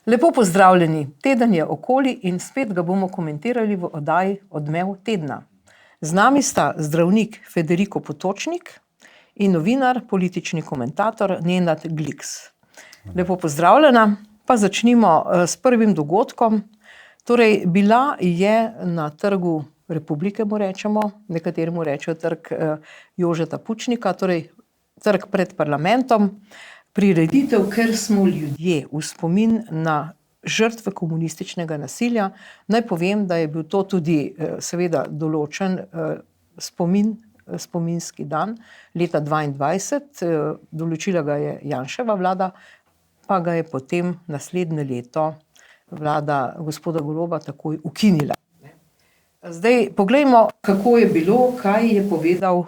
Lepo pozdravljeni, teden je okoli in spet ga bomo komentirali v oddaji Odmev tedna. Z nami sta zdravnik Federico Potočnik in novinar, politični komentator Nenad Gliks. Lepo pozdravljena, pa začnimo s prvim dogodkom. Torej, bila je na Trgu Republike, mu rečemo, nekateri mu rečejo Trg Jožeta Pučnika, torej trg pred parlamentom, prireditev, ker smo ljudje, v spomin na žrtve komunističnega nasilja. Naj povem, da je bil to tudi seveda določen spominski dan leta 2022, določila ga je Janševa vlada, pa ga je potem naslednje leto vlada gospoda Goloba takoj ukinila. Zdaj poglejmo, kako je bilo, kaj je povedal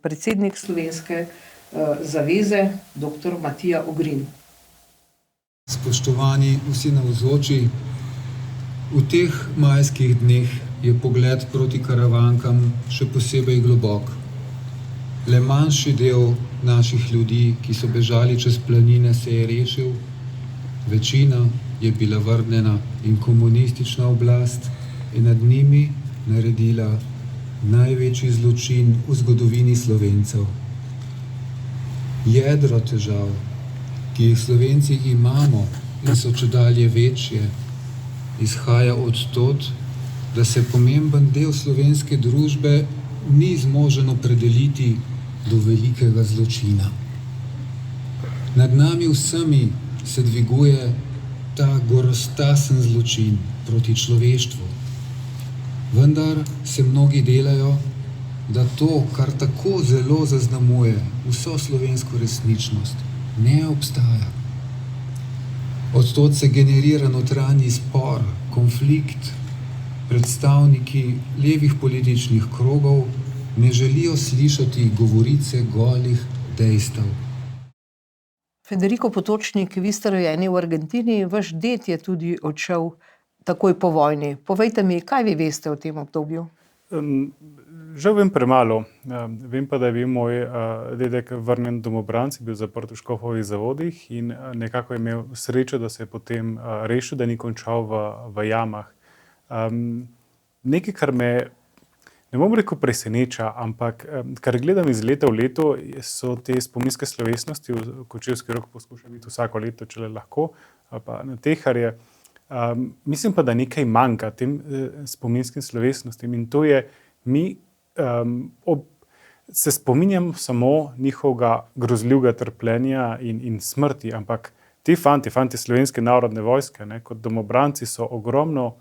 predsednik Slovenske zaveze, dr. Matija Ogrin. Spoštovani vsi navzoči, v teh majskih dneh je pogled proti Karavankam še posebej globok. Le manjši del naših ljudi, ki so bežali čez planine, se je rešil, večina je bila vrnjena in komunistična oblast je nad njimi naredila največji zločin v zgodovini Slovencev. Jedro težav, ki jih Slovenci imamo in so čedalje večje, izhaja od tod, da se pomemben del slovenske družbe ni zmožen opredeliti do velikega zločina. Nad nami vsemi se dviguje ta gorostasen zločin proti človeštvu. Vendar se mnogi delajo, da to, kar tako zelo zaznamuje vso slovensko resničnost, ne obstaja. Od tod se generira notranji spor, konflikt. Predstavniki levih političnih krogov ne želijo slišati govorice golih dejstev. Federico Potočnik, vi ste rojeni v Argentini, vaš ded je tudi odšel takoj po vojni. Povejte mi, kaj vi veste o tem obdobju? Žal vem premalo. Vem pa, da je bil moj dedek vrnjen domobranec, bil zaprt v Škofovih zavodih in nekako je imel srečo, da se je potem rešil, da ni končal v jamah. Nekaj, kar me, ne bom rekel preseneča, ampak kar gledam iz leta v leto, so te spominske slovesnosti, v Kočevski Rog poskuša biti vsako leto, če le lahko, pa na Teharje. Mislim pa, da nekaj manjka tem spominskim slovesnostim in to je, mi se spominjam samo njihovega grozljivega trpljenja in smrti, ampak ti fanti Slovenske narodne vojske, kot domobranci so ogromno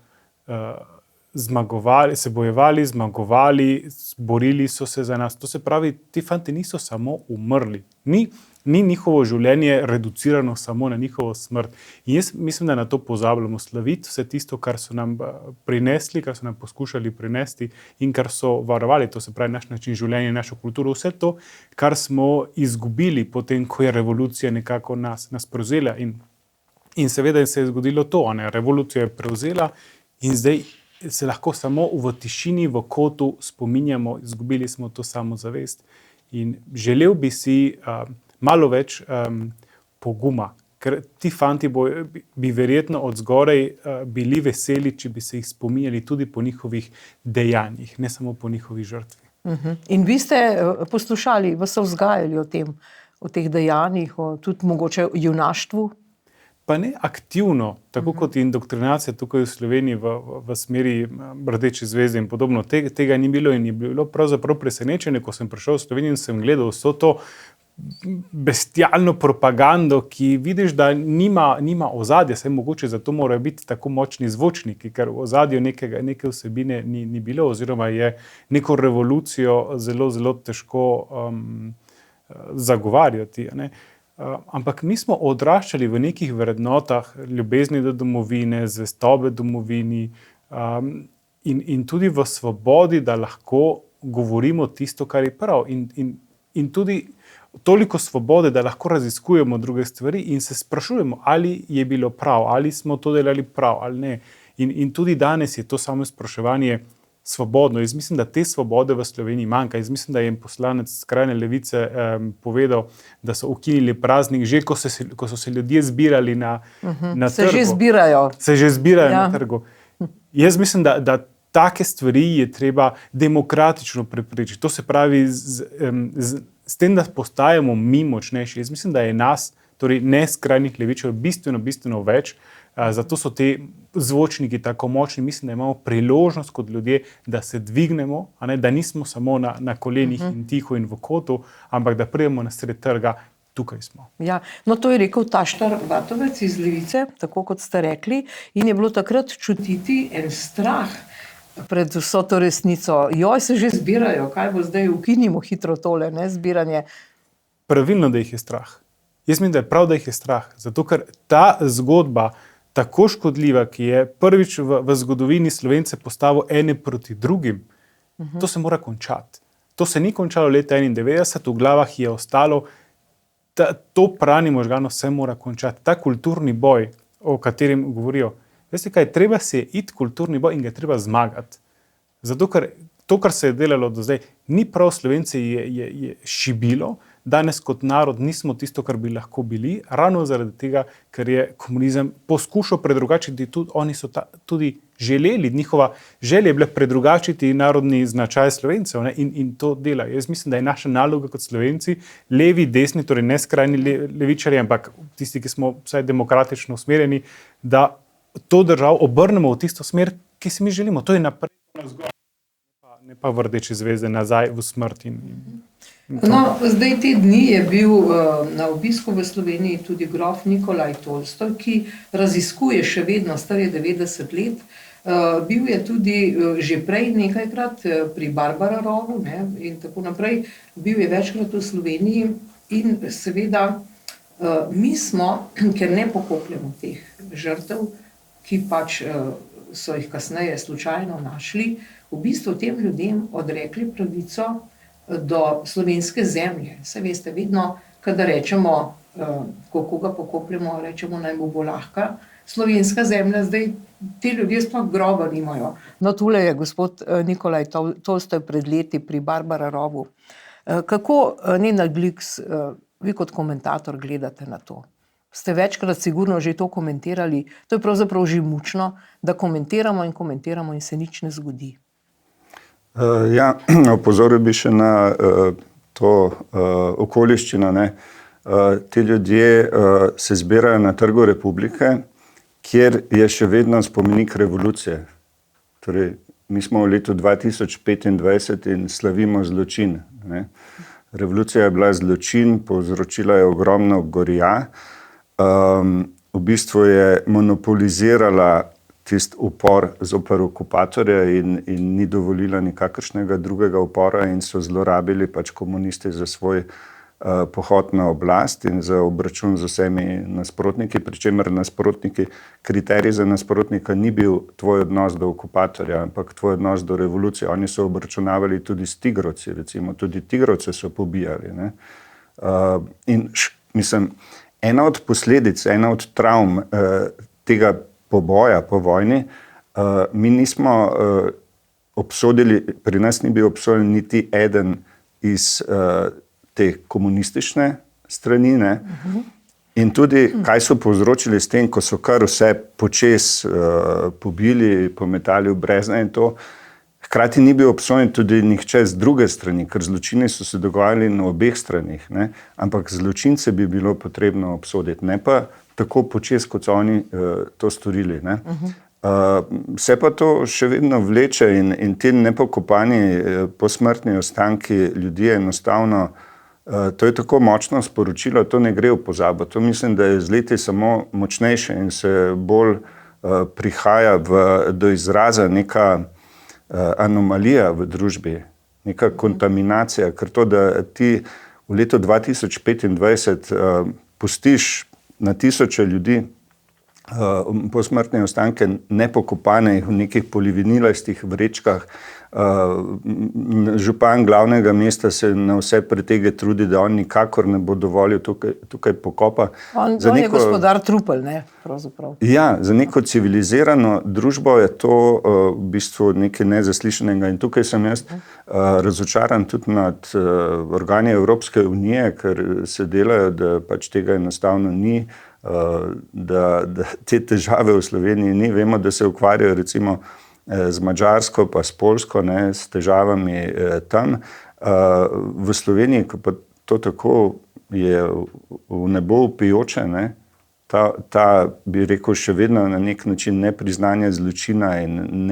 zmagovali, se bojevali, zmagovali, borili so se za nas. To se pravi, ti fanti niso samo umrli. Ni njihovo življenje reducirano samo na njihovo smrt. In jaz mislim, da na to pozabljamo, slaviti vse tisto, kar so nam prinesli, kar so nam poskušali prinesti in kar so varovali, to se pravi naš način življenja, našo kulturo, vse to, kar smo izgubili potem, ko je revolucija nekako nas prevzela. In seveda se je zgodilo to, revolucija je prevzela in zdaj se lahko samo v tišini, v kotu spominjamo, izgubili smo to samozavest. In želel bi si malo več poguma, ker ti fanti bi verjetno od zgoraj bili veseli, če bi se jih spominjali tudi po njihovih dejanjih, ne samo po njihovi žrtvi. In vi ste poslušali, vas so vzgajali o teh dejanjih, tudi mogoče o junaštvu? Pa ne aktivno, tako kot indoktrinacija tukaj v Sloveniji v smeri Rdeče zvezde in podobno. Tega ni bilo in je bilo pravzaprav presenečenje, ko sem prišel v Slovenijo in sem gledal vso to bestialno propagando, ki vidiš, da nima ozadja, saj mogoče zato morajo biti tako močni zvočniki, ker v ozadju neke vsebine ni bilo, oziroma je neko revolucijo zelo, zelo težko zagovarjati. Ampak mi smo odraščali v nekih vrednotah ljubezni do domovine, zvestobe domovini in tudi v svobodi, da lahko govorimo tisto, kar je prav. In tudi toliko svobode, da lahko raziskujemo druge stvari in se sprašujemo, ali je bilo prav, ali smo to delali prav ali ne. In tudi danes je to samo spraševanje svobodno. Jaz mislim, da te svobode v Sloveniji manjka. Jaz mislim, da je poslanec skrajne levice povedal, da so ukinili praznik, že ko so se ljudje zbirali na trgu. Se že zbirajo na trgu. Jaz mislim, da take stvari je treba demokratično preprečiti. To se pravi, s tem, da postajamo mi močnejši. Jaz mislim, da je nas, torej ne skrajnih levičev, bistveno več. Zato so te zvočniki tako močni. Mislim, da imamo priložnost kot ljudje, da se dvignemo, da nismo samo na kolenih in tiho in v kotu, ampak da pridemo na sred trga. Tukaj smo. Ja, no to je rekel Taštar Vatovec iz Levice, tako kot ste rekli, in je bilo takrat čutiti en strah pred vso to resnico. Joj, se že zbirajo, kaj bo zdaj, ukinimo hitro tole, ne, zbiranje. Pravilno, da jih je strah. Jaz mislim, da je prav, da jih je strah, zato ker ta zgodba, tako škodljiva, ki je prvič v zgodovini Slovence postavil ene proti drugim, to se mora končati. To se ni končalo leta 1991, v glavah je ostalo. To pranje možganov se mora končati. Ta kulturni boj, o katerem govorijo, veste kaj, treba se iti kulturni boj in ga treba zmagati. Zato, ker to, kar se je delalo do zdaj, ni prav. Slovence je šibilo. Danes kot narod nismo tisto, kar bi lahko bili, ravno zaradi tega, ker je komunizem poskušal predrugačiti, tudi oni so tudi želeli, njihova želja je bila predrugačiti narodni značaj Slovencev, ne, in to dela. Jaz mislim, da je naša naloga kot Slovenci, levi, desni, torej ne skrajni levičarji, ampak tisti, ki smo vsaj demokratično usmerjeni, da to državo obrnemo v tisto smer, ki si mi želimo. To je naprej navzgor, ne pa v rdeče zvezde nazaj v smrt. No, zdaj te dni je bil na obisku v Sloveniji tudi grof Nikolaj Tolstoj, ki raziskuje še vedno, star je 90 let. Bil je tudi že prej nekajkrat pri Barbararovu, ne, in tako naprej. Bil je večkrat v Sloveniji in seveda mi smo, ker ne pokopljamo teh žrtev, ki pač so jih kasneje slučajno našli, v bistvu tem ljudem odrekli pravico do slovenske zemlje. Saj veste, vedno, kada rečemo, ko koga pokopljamo, rečemo, naj mu bo lahka slovenska zemlja, zdaj ti ljudje sploh groba nimajo. No, tule je gospod Nikolaj Tolstoj pred leti pri Barbararovu. Kako, Nenad Gliks, vi kot komentator gledate na to? Ste večkrat sigurno že to komentirali. To je pravzaprav že mučno, da komentiramo in se nič ne zgodi. Ja, opozoril bi še na to okoliščino. Ti ljudje se zbirajo na Trgu Republike, kjer je še vedno spomenik revolucije. Torej, mi smo v letu 2025 in slavimo zločin. Ne? Revolucija je bila zločin, povzročila je ogromno gorja, v bistvu je monopolizirala tisti upor zoper okupatorja in ni dovolila nikakršnega drugega upora in so zlorabili pač komunisti za svoj pohod na oblast in za obračun z vsemi nasprotniki, pri čemer kriterij za nasprotnika ni bil tvoj odnos do okupatorja, ampak tvoj odnos do revolucije. Oni so obračunavali tudi s tigrovci, recimo, tudi tigrovce so pobijali. Ne? In mislim, ena od posledic, ena od travm tega poboja po vojni, mi nismo obsodili, pri nas ni bil obsojen niti eden iz te komunistične strani, ne? In tudi, kaj so povzročili s tem, ko so kar vse počez pobili, pometali v brezna in to, hkrati ni bil obsojen tudi nihče z druge strani, ker zločini so se dogajali na obeh stranih, ne? Ampak zločince bi bilo potrebno obsoditi, ne pa tako počez, kot so oni to storili. Ne? Se pa to še vedno vleče in ti nepokopani posmrtni ostanki ljudi enostavno, to je tako močno sporočilo, to ne gre v pozabo. To mislim, da je z leti samo močnejše in se bolj prihaja do izraza neka anomalija v družbi, neka kontaminacija, ker to, da ti v letu 2025 pustiš na tisoče ljudi posmrtne ostanke nepokopane v nekih polivinilastih vrečkah Župan glavnega mesta se na vse pretege trudi, da on nikakor ne bo dovolil tukaj pokopa. On je gospodar trupel, ne, pravzaprav. Ja, za neko civilizirano družbo je to v bistvu nekaj nezaslišanega in tukaj sem jaz razočaran tudi nad organi Evropske unije, ker se delajo, da pač tega enostavno ni, da te težave v Sloveniji ni. Vemo, da se ukvarjajo recimo z Madžarsko pa s Poljsko, ne, s težavami tam. V Sloveniji, ko pa to tako je v nebo vpijoče, ne, ta bi rekel še vedno na nek način nepriznanje zločina in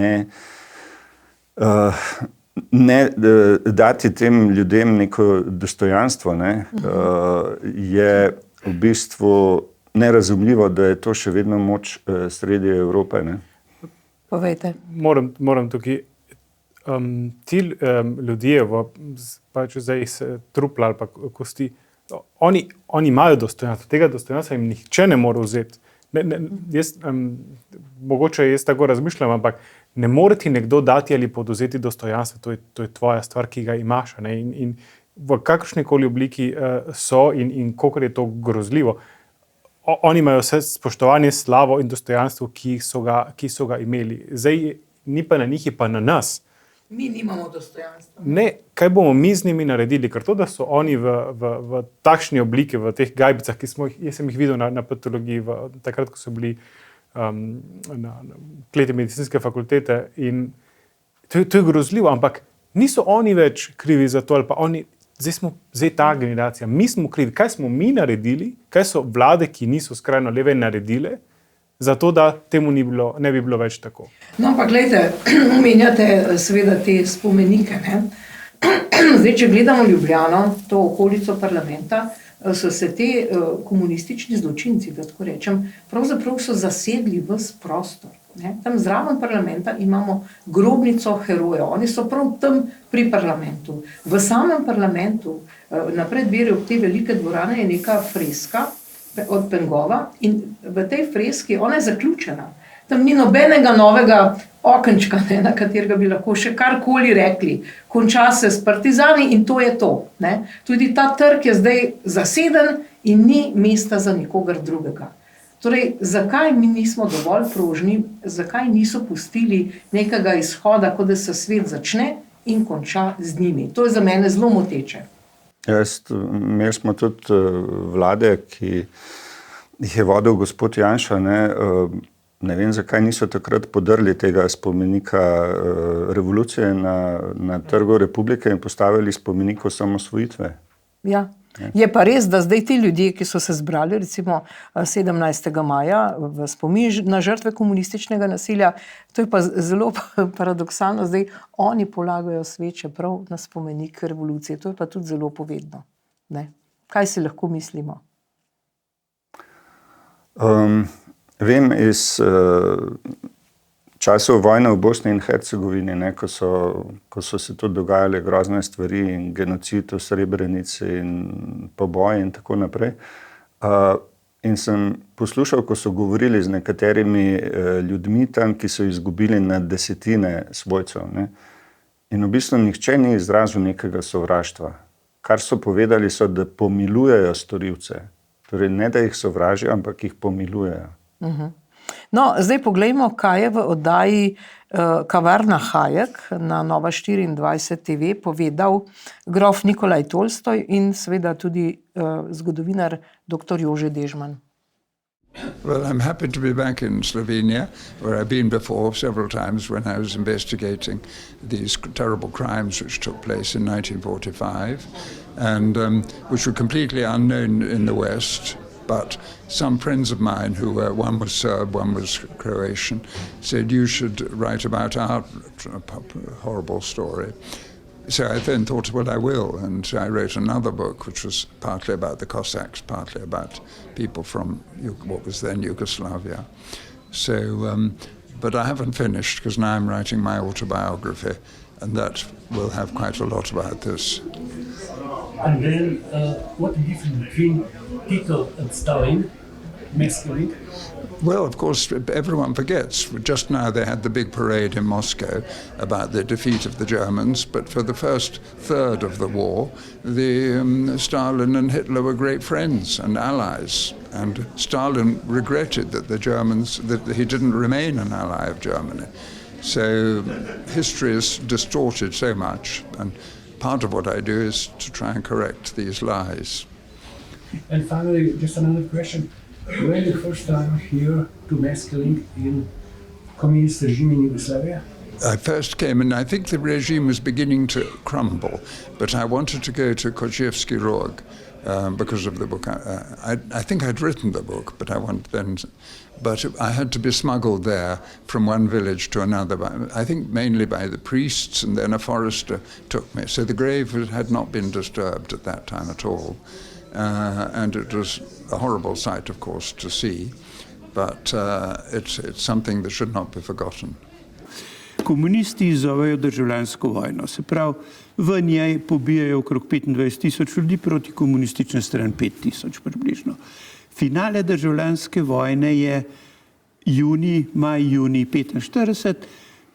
ne dati tem ljudem neko dostojanstvo, ne, je v bistvu nerazumljivo, da je to še vedno moč sredi Evrope, ne. Povejte. Moram tukaj, ti ljudje, pač zdaj se trupla ali pa kosti, oni imajo dostojanstvo, tega dostojanstva jim nihče ne more vzeti. Mogoče jaz tako razmišljam, ampak ne more ti nekdo dati ali podvzeti dostojanstvo, to je tvoja stvar, ki ga imaš, ne, in v kakršnikoli obliki so in kolikor je to grozljivo. Oni imajo vse spoštovanje, slavo in dostojanstvo, ki so ga imeli. Zdaj ni pa na njih, je pa na nas. Mi nimamo dostojanstva. Ne, kaj bomo mi z njimi naredili, ker to, da so oni v takšni obliki, v teh gajbicah, jaz sem jih videl na patologiji, takrat, ko so bili na kleti medicinske fakultete in to je grozljivo, ampak niso oni več krivi za to, ali pa oni, zdaj ta generacija, mi smo krivi, kaj smo mi naredili, kaj so vlade, ki niso skrajno leve, naredile, zato da temu ne bi bilo več tako. No, pa gledajte, omenjate seveda te spomenike, ne. Zdaj, če gledamo Ljubljano, to okolico parlamenta, so se te komunistični zločinci, da tako rečem, pravzaprav so zasedli ves prostor. Ne? Tam zraven parlamenta imamo grobnico herojev, oni so prav tam pri parlamentu. V samem parlamentu, na preddverju te velike dvorane, je neka freska od Pengova in v tej freski, ona je zaključena. Tam ni nobenega novega okenčka, ne, na katerega bi lahko še karkoli rekli. Konča se s partizani in to je to. Ne. Tudi ta trg je zdaj zaseden in ni mesta za nikogar drugega. Torej, zakaj mi nismo dovolj prožni, zakaj niso pustili nekega izhoda, kot da se svet začne in konča z njimi? To je za mene zelo moteče. Imeli smo tudi vlade, ki jih je vodil gospod Janša, ne vem, zakaj niso takrat podrli tega spomenika revolucije na Trgu Republike in postavili spomenik osamosvojitve. Ja. Je pa res, da zdaj ti ljudje, ki so se zbrali recimo 17. maja v spomin na žrtve komunističnega nasilja, to je pa zelo paradoksalno, zdaj oni polagajo sveče prav na spomenik revolucije. To je pa tudi zelo povedno. Ne? Kaj si lahko mislimo? Vem iz časov vojne v Bosni in Hercegovini, ko so se tudi dogajale grozne stvari in genocid v Srebrenici in poboji in tako naprej. In sem poslušal, ko so govorili z nekaterimi ljudmi tam, ki so izgubili na desetine svojcev. Ne? In v bistvu nihče ni izrazil nekega sovraštva. Kar so povedali, so, da pomilujejo storilce. Torej ne, da jih sovražijo, ampak jih pomilujejo. No, zdaj poglejmo, kaj je v oddaji Kavarna Hajek na Nova 24 TV povedal grof Nikolaj Tolstoj in seveda tudi zgodovinar dr. Jože Dežman. Well, I'm happy to be back in Slovenia, where I've been before several times when I was investigating these terrible crimes which took place in 1945 and which were completely unknown in the West. But some friends of mine who were, one was Serb, one was Croatian, said you should write about our horrible story. So I then thought, well, I will, and I wrote another book which was partly about the Cossacks, partly about people from what was then Yugoslavia. So, but I haven't finished because now I'm writing my autobiography, and that will have quite a lot about this. And then, what the difference between Tito and Stalin, masculine? Well, of course, everyone forgets. Just now they had the big parade in Moscow about the defeat of the Germans, but for the first third of the war, Stalin and Hitler were great friends and allies. And Stalin regretted that that he didn't remain an ally of Germany. So history is distorted so much, and part of what I do is to try and correct these lies. And finally, just another question. When the first time here to Mescaling in communist regime in Yugoslavia? I first came, and I think the regime was beginning to crumble, but I wanted to go to Koziewski Rog because of the book. I think I'd written the book, but I had to be smuggled there from one village to another, I think mainly by the priests, and then a forester took me. So the grave had not been disturbed at that time at all. And it was a horrible sight, of course, to see, but it's something that should not be forgotten. Komunisti izzovejo državljansko vojno, se pravi, v njej pobijajo okrog 25,000 ljudi, proti komunistične stran 5,000 približno. Finale državljanske vojne je maj, junij 1945,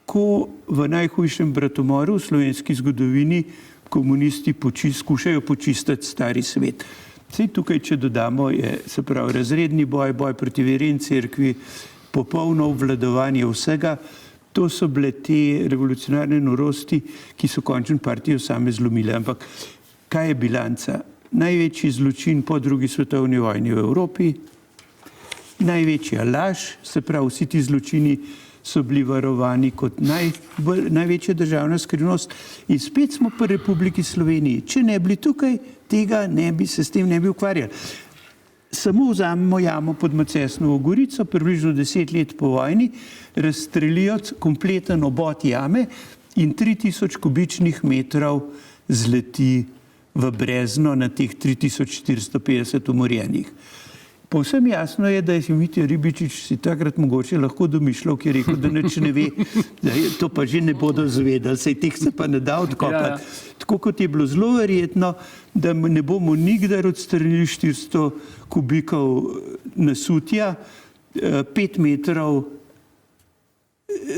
ko v najhujšem bratomoru v slovenski zgodovini komunisti skušajo počistiti stari svet. Saj tukaj, če dodamo, je se pravi razredni boj proti veri in cerkvi, popolno obvladovanje vsega. To so bile te revolucionarne norosti, ki so končno partijo same zlomile. Ampak kaj je bilanca? Največji zločin po drugi svetovni vojni v Evropi, največja laž, se pravi vsi ti zločini so bili varovani kot največja državna skrivnost. In spet smo pri Republiki Sloveniji. Če ne bi tukaj, se s tem ne bi ukvarjali. Samo vzamemo jamo pod Macesnovo Gorico, približno 10 let po vojni, razstrelijo kompleten obod jame in 3000 kubičnih metrov zleti v brezno na teh 3450 umorjenih. Povsem jasno je, da je Mitja Ribičič si takrat mogoče lahko domišljal, ki je rekel, da nič ne ve, to pa že ne bodo zvedali, saj teh se pa ne da odkopati. Tako kot je bilo zelo verjetno, da ne bomo nikdar odstranili 400 kubikov nasutja, 5 metrov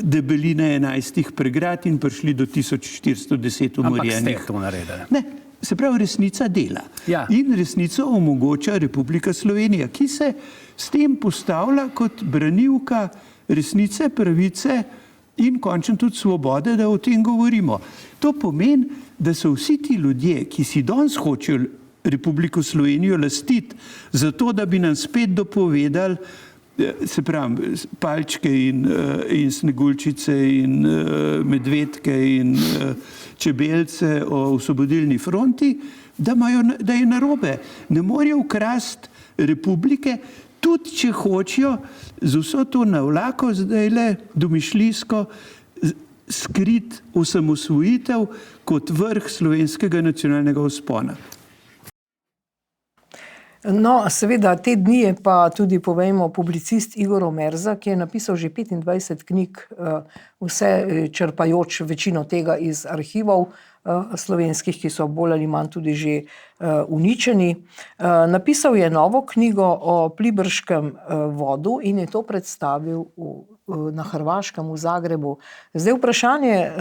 debeline 11 pregrad in prišli do 1410 umorjenih. Ampak ste to naredili? Ne. Se pravi, resnica dela. Ja. In resnico omogoča Republika Slovenija, ki se s tem postavlja kot branilka resnice, pravice in končno tudi svobode, da o tem govorimo. To pomeni, da so vsi ti ljudje, ki si danes hočejo Republiko Slovenijo lastiti, zato da bi nam spet dopovedali, se pravi, palčke in sneguljčice in medvedke in čebelce o osvobodilni fronti, da je narobe. Ne morejo ukrasti republike, tudi če hočejo z vso to navlako zdajle domišljijsko skriti osamosvojitev kot vrh slovenskega nacionalnega vzpona. No, seveda, te dni je pa tudi, povejmo, publicist Igor Omerza, ki je napisal že 25 knjig, vse črpajoč večino tega iz arhivov slovenskih, ki so bolj ali manj tudi že uničeni. Napisal je novo knjigo o Pliberškem vodu in je to predstavil na Hrvaškem, v Zagrebu. Zdaj vprašanje,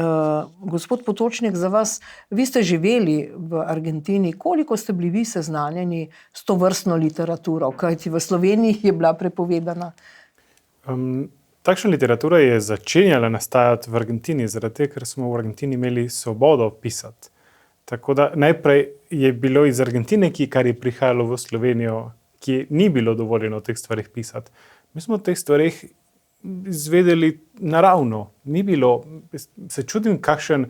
gospod Potočnik, za vas. Vi ste živeli v Argentini. Koliko ste bili vi seznanjeni s to vrstno literaturo? Kajti v Sloveniji je bila prepovedana. Takšna literatura je začenjala nastajati v Argentini, zaradi tega, ker smo v Argentini imeli svobodo pisati. Tako da najprej je bilo iz Argentine, kar je prihajalo v Slovenijo, ki ni bilo dovoljeno o teh stvarih pisati. Mi smo o teh stvarih izvedeli naravno. Ni bilo, se čudim, kakšen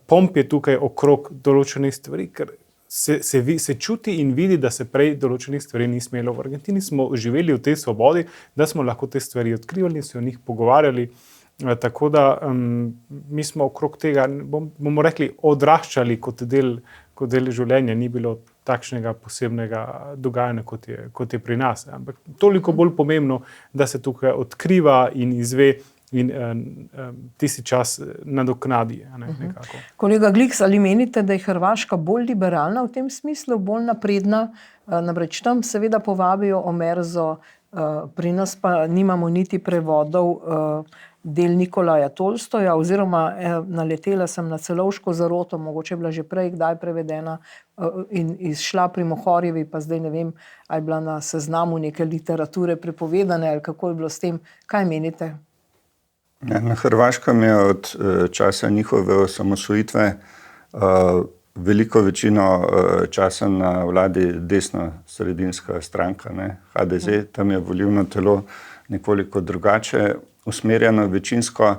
pomp je tukaj okrog določenih stvari, ker se čuti in vidi, da se prej določenih stvari ni smelo. V Argentini smo živeli v tej svobodi, da smo lahko te stvari odkrivali in se o njih pogovarjali. Tako da mi smo okrog tega, bomo rekli, odraščali kot del življenja. Ni bilo takšnega posebnega dogajanja, kot je pri nas. Ampak toliko bolj pomembno, da se tukaj odkriva in izve in tisti čas nadoknadi. Nekako. Kolega Gliks, ali menite, da je Hrvaška bolj liberalna v tem smislu, bolj napredna? Namreč tam seveda povabijo Omerzo Pri nas pa nimamo niti prevodov del Nikolaja Tolstoja, oziroma naletela sem na Celovško zaroto, mogoče je bila že prej kdaj prevedena in izšla pri Mohorjevi, pa zdaj ne vem, ali je bila na seznamu neke literature prepovedane, ali kako je bilo s tem. Kaj menite? Na Hrvaškem je od časa njihove osamosvojitve veliko večino časa na vladi desno-sredinska stranka, ne, HDZ, tam je volilno telo nekoliko drugače usmerjeno večinsko.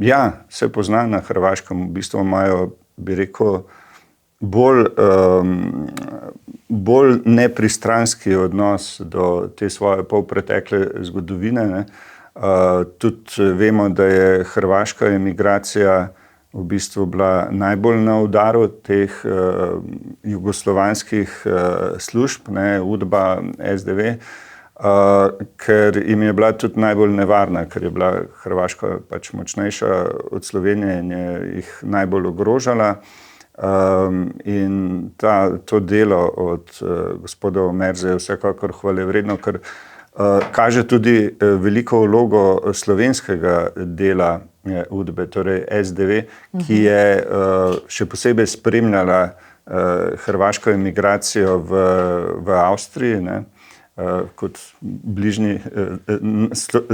Ja, se pozna na Hrvaškem, v bistvu imajo, bi rekel, bolj nepristranski odnos do te svoje polpretekle zgodovine, ne. Tudi vemo, da je hrvaška emigracija v bistvu bila najbolj na udaru teh jugoslovanskih služb, ne, UDBA, SDV, ker jim je bila tudi najbolj nevarna, ker je bila Hrvaška pač močnejša od Slovenije in je jih najbolj ogrožala. In to delo od gospoda Omerze je vsekakor hvalevredno, ker kaže tudi veliko vlogo slovenskega dela UDBE, torej SDV, ki je še posebej spremljala hrvaško emigracijo v Avstriji, ne, kot bližnji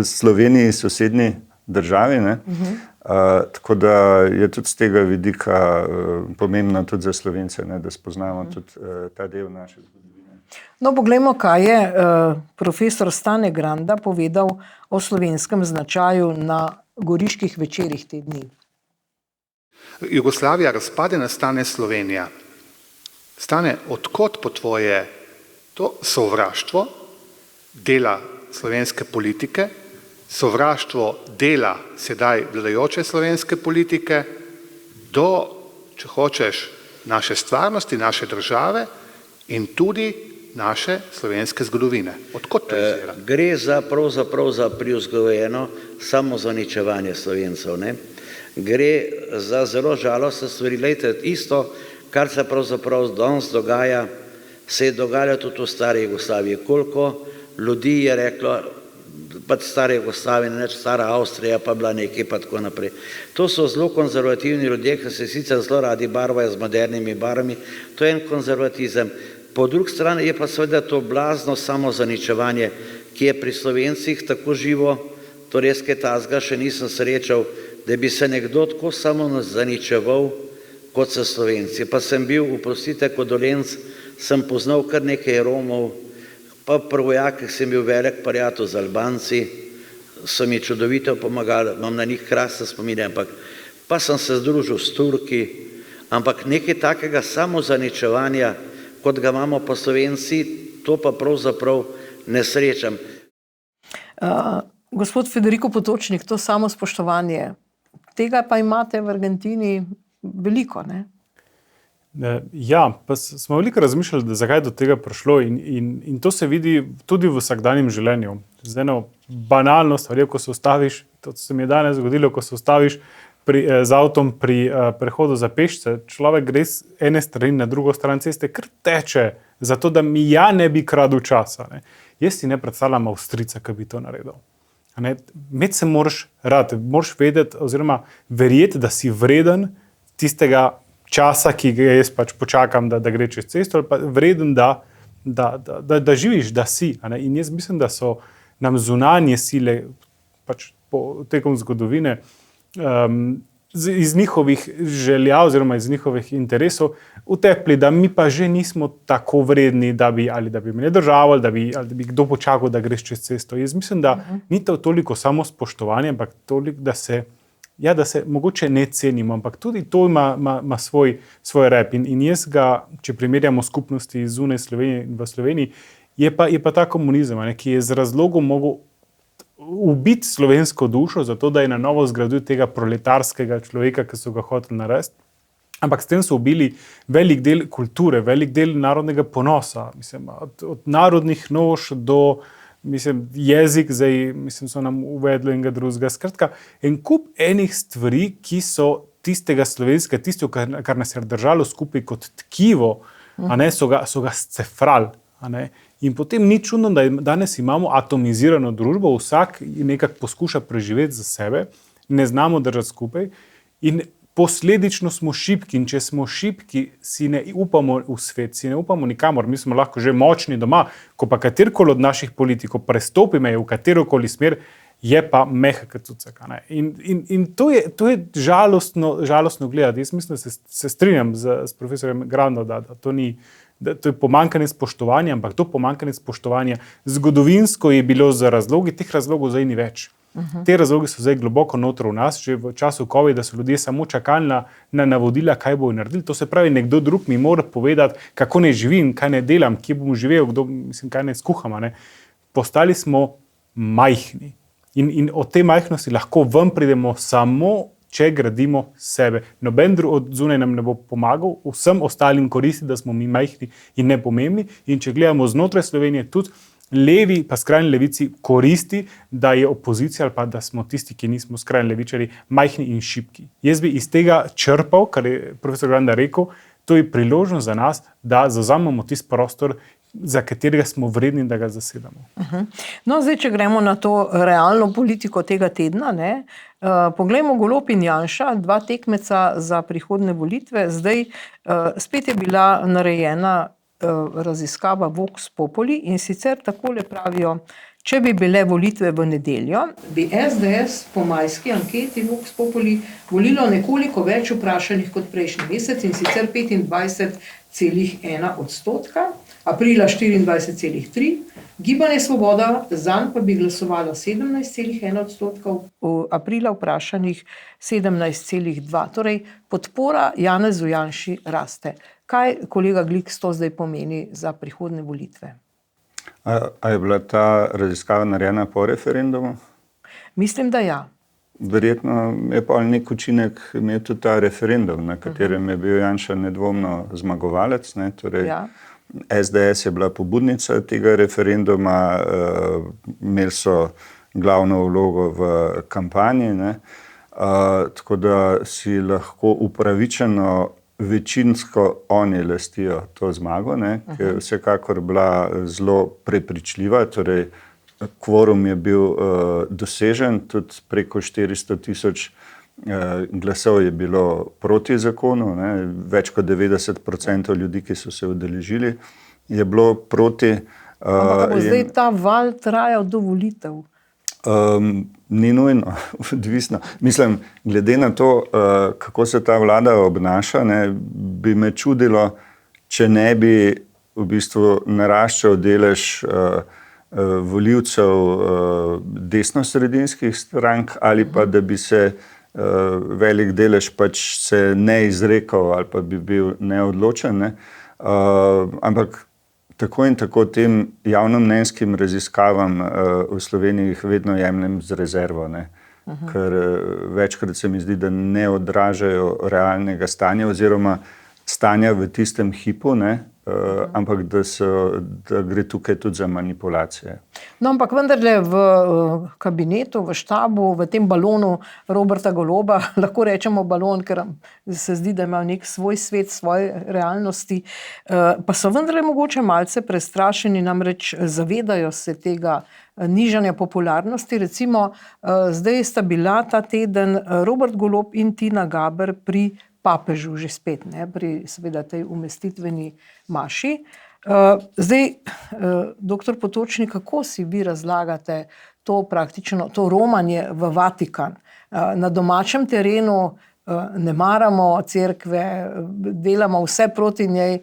Sloveniji sosednji državi, ne. Tako da je tudi z tega vidika pomembno tudi za Slovence, ne, da spoznamo tudi ta del naše zgodovine. No, poglejmo, kaj je profesor Stane Granda povedal o slovenskem značaju na Goriških večerih te dni. Jugoslavija razpade, nastane Slovenija. Stane, odkot po tvoje to sovraštvo dela slovenske politike, sovraštvo dela sedaj vladajoče slovenske politike do, če hočeš, naše stvarnosti, naše države in tudi naše slovenske zgodovine. Odkot to izvira? Gre pravzaprav za privzgojeno samozaničevanje Slovencev, ne? Gre za zelo žalostne stvari. Glejte, isto, kar se pravzaprav danes dogaja, se je dogajalo tudi v stari Jugoslaviji. Koliko ljudi je reklo, pač stara Jugoslavija, neč stara Avstrija, pa bila nekaj, pa tako naprej. To so zelo konzervativni ljudje, ki se sicer zelo radi barvajo z modernimi barvami. To je en konzervatizem. Po drugi strani je pa seveda to blazno samozaničevanje, ki je pri Slovencih tako živo, to res kaj takega še nisem srečal, da bi se nekdo tako samozaničeval kot so Slovenci. Pa sem bil, oprostite, kot Dolenc, sem poznal kar nekaj Romov, pa pri vojakih sem bil velik prijatelj z Albanci, so mi čudovito pomagali, imam na njih krasne spomine, ampak pa sem se združil s Turki, ampak nekaj takega samozaničevanja, kot ga imamo pa Slovenci, to pa pravzaprav ne srečam. Gospod Federico Potočnik, to samospoštovanje, tega pa imate v Argentini veliko, ne? Ja, pa smo veliko razmišljali, da zakaj do tega prišlo in to se vidi tudi v vsakdanjem življenju. Z eno banalno stvarjo, ko se ustaviš, to se mi je danes zgodilo, ko se ustaviš z avtom pri prehodu za pešce, človek gre z ene strani na drugo stran ceste, kar teče, zato da mi ja ne bi kradel časa. Ne. Jaz si ne predstavljam Avstrijca, ki bi to naredil. Med se moraš rad, moraš vedeti oziroma verjeti, da si vreden tistega časa, ki ga jaz pač počakam, da gre čez cesto, ali pa vreden, da živiš, da si. In jaz mislim, da so nam zunanje sile pač tekom zgodovine iz njihovih želja oziroma iz njihovih interesov utepli, da mi pa že nismo tako vredni, da bi me državo ali da bi kdo počakal, da greš čez cesto. Jaz mislim, da ni to toliko samo spoštovanje, ampak toliko, da se mogoče ne cenimo, ampak tudi to ima svoj rep. In jaz ga, če primerjamo skupnosti zunaj Slovenije in v Sloveniji, je pa ta komunizem, ki je z razlogom mogel ubiti slovensko dušo, zato da je na novo zgradil tega proletarskega človeka, ki so ga hoteli narediti. Ampak s tem so ubili velik del kulture, velik del narodnega ponosa. Mislim, od narodnih noš do jezik, zdaj so nam uvedli enega drugega. Skratka, en kup enih stvari, ki so tistega slovenskega, tisto, kar nas je držalo skupaj kot tkivo, so ga scefrali. In potem ni čudno, da danes imamo atomizirano družbo, vsak nekako poskuša preživeti za sebe, ne znamo držati skupaj in posledično smo šibki. In če smo šibki, si ne upamo v svet, si ne upamo nikamor. Mi smo lahko že močni doma, ko pa katerkoli od naših politikov prestopi meje v katerokoli smer, je pa mehka cucaka. In to je žalostno gledati. Jaz mislim, da se strinjam s profesorjem Grando, da to ni, da to je pomanjkanje spoštovanja, ampak to pomanjkanje spoštovanja zgodovinsko je bilo za razlogi, teh razlogov zdaj ni več. Te razlogi so zdaj globoko notro v nas, že v času COVID, da so ljudje samo čakali na navodila, kaj bojo naredili. To se pravi, nekdo drug mi mora povedati, kako ne živim, kaj ne delam, kje bom živel, kaj ne skuham. Ne? Postali smo majhni. In od te majhnosti lahko ven pridemo samo, če gradimo sebe. Noben od zunaj nam ne bo pomagal, vsem ostalim koristi, da smo mi majhni in nepomembni. In če gledamo znotraj Slovenije, tudi levi, pa skrajni levici koristi, da je opozicija ali pa da smo tisti, ki nismo skrajni levičari, majhni in šibki. Jaz bi iz tega črpal, kar je profesor Granda rekel, to je priložnost za nas, da zavzamemo tisti prostor, za katerega smo vredni, da ga zasedamo. No, zdaj, če gremo na to realno politiko tega tedna, poglejmo Golob in Janša, dva tekmeca za prihodnje volitve. Zdaj spet je bila narejena raziskava Vox Populi in sicer takole pravijo, če bi bile volitve v nedeljo, bi SDS po majski anketi Vox Populi volilo nekoliko več vprašanih kot prejšnji mesec in sicer 25,1%, aprila 24,3%, Gibanje Svoboda, zanj pa bi glasovalo 17,1%, aprila vprašanih 17,2%. Torej, podpora Janezu Janši raste. Kaj, kolega Glik, to zdaj pomeni za prihodnje volitve? A je bila ta raziskava narejena po referendumu? Mislim, da ja. Verjetno je pa nek učinek imel tudi ta referendum, na katerem je bil Janša nedvomno zmagovalec. Torej, ja. SDS je bila pobudnica tega referenduma, imeli so glavno vlogo v kampanji, tako da si lahko upravičeno večinsko oni lastijo to zmago, ki je vsekakor bila zelo prepričljiva, torej kvorum je bil dosežen, tudi preko 400,000 glasov je bilo proti zakonu, več kot 90% ljudi, ki so se udeležili, je bilo proti. Ampak bo zdaj ta val trajal do volitev? Ni nujno, odvisno. Mislim, glede na to, kako se ta vlada obnaša, bi me čudilo, če ne bi v bistvu naraščal delež volivcev desnosredinskih strank ali pa da bi se velik delež pač se ne izrekal ali pa bi bil neodločen. Ampak tako in tako tem javnomnenjskim raziskavam v Sloveniji jih vedno jemljem z rezervo, ker večkrat se mi zdi, da ne odražajo realnega stanja oziroma stanja v tistem hipu, ampak da gre tukaj tudi za manipulacije. No, ampak vendarle v kabinetu, v štabu, v tem balonu Roberta Goloba, lahko rečemo balon, ker se zdi, da ima nek svoj svet, svoje realnosti, pa so vendarle mogoče malce prestrašeni, namreč zavedajo se tega nižanja popularnosti. Recimo, zdaj sta bila ta teden Robert Golob in Tina Gaber pri papežu že spet, pri seveda tej umestitveni maši. Zdaj, doktor Potočnik, kako si vi razlagate to praktično, to romanje v Vatikan? Na domačem terenu ne maramo cerkve, delamo vse proti njej,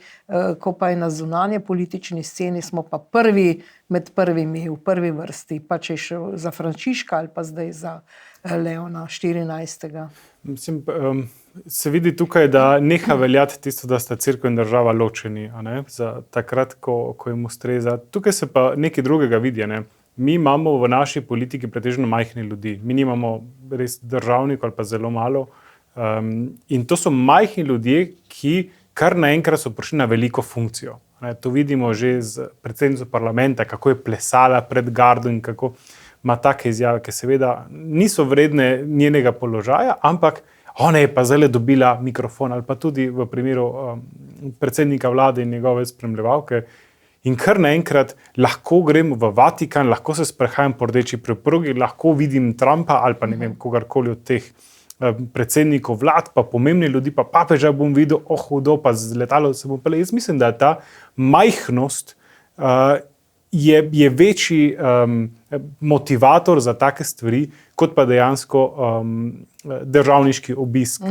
ko pa je na zunanje politični sceni, smo pa prvi med prvimi, v prvi vrsti, pa če je šel za Frančiška ali pa zdaj za Leona 14. Mislim, se vidi tukaj, da neha veljati tisto, da sta cerkev in država ločeni, za takrat, ko jim ustreza. Tukaj se pa nekaj drugega vidi. Mi imamo v naši politiki pretežno majhne ljudi. Mi nimamo res državnikov ali pa zelo malo. In to so majhni ljudje, ki kar naenkrat so prišli na veliko funkcijo. To vidimo že z predsednico parlamenta, kako je plesala pred gardo in kako ima take izjave, ki seveda niso vredne njenega položaja, ampak ona je pa zdaj dobila mikrofon, ali pa tudi v primeru predsednika vlade in njegove spremljevalke, In kar naenkrat lahko grem v Vatikan, lahko se sprehajam po rdeči preprogi, lahko vidim Trumpa ali pa ne vem, kogarkoli od teh predsednikov vlad, pa pomembni ljudi, pa papeža bom videl, hudo, pa z letalo se bom pelil. Jaz mislim, da ta majhnost je večji motivator za take stvari, kot pa dejansko državniški obisk,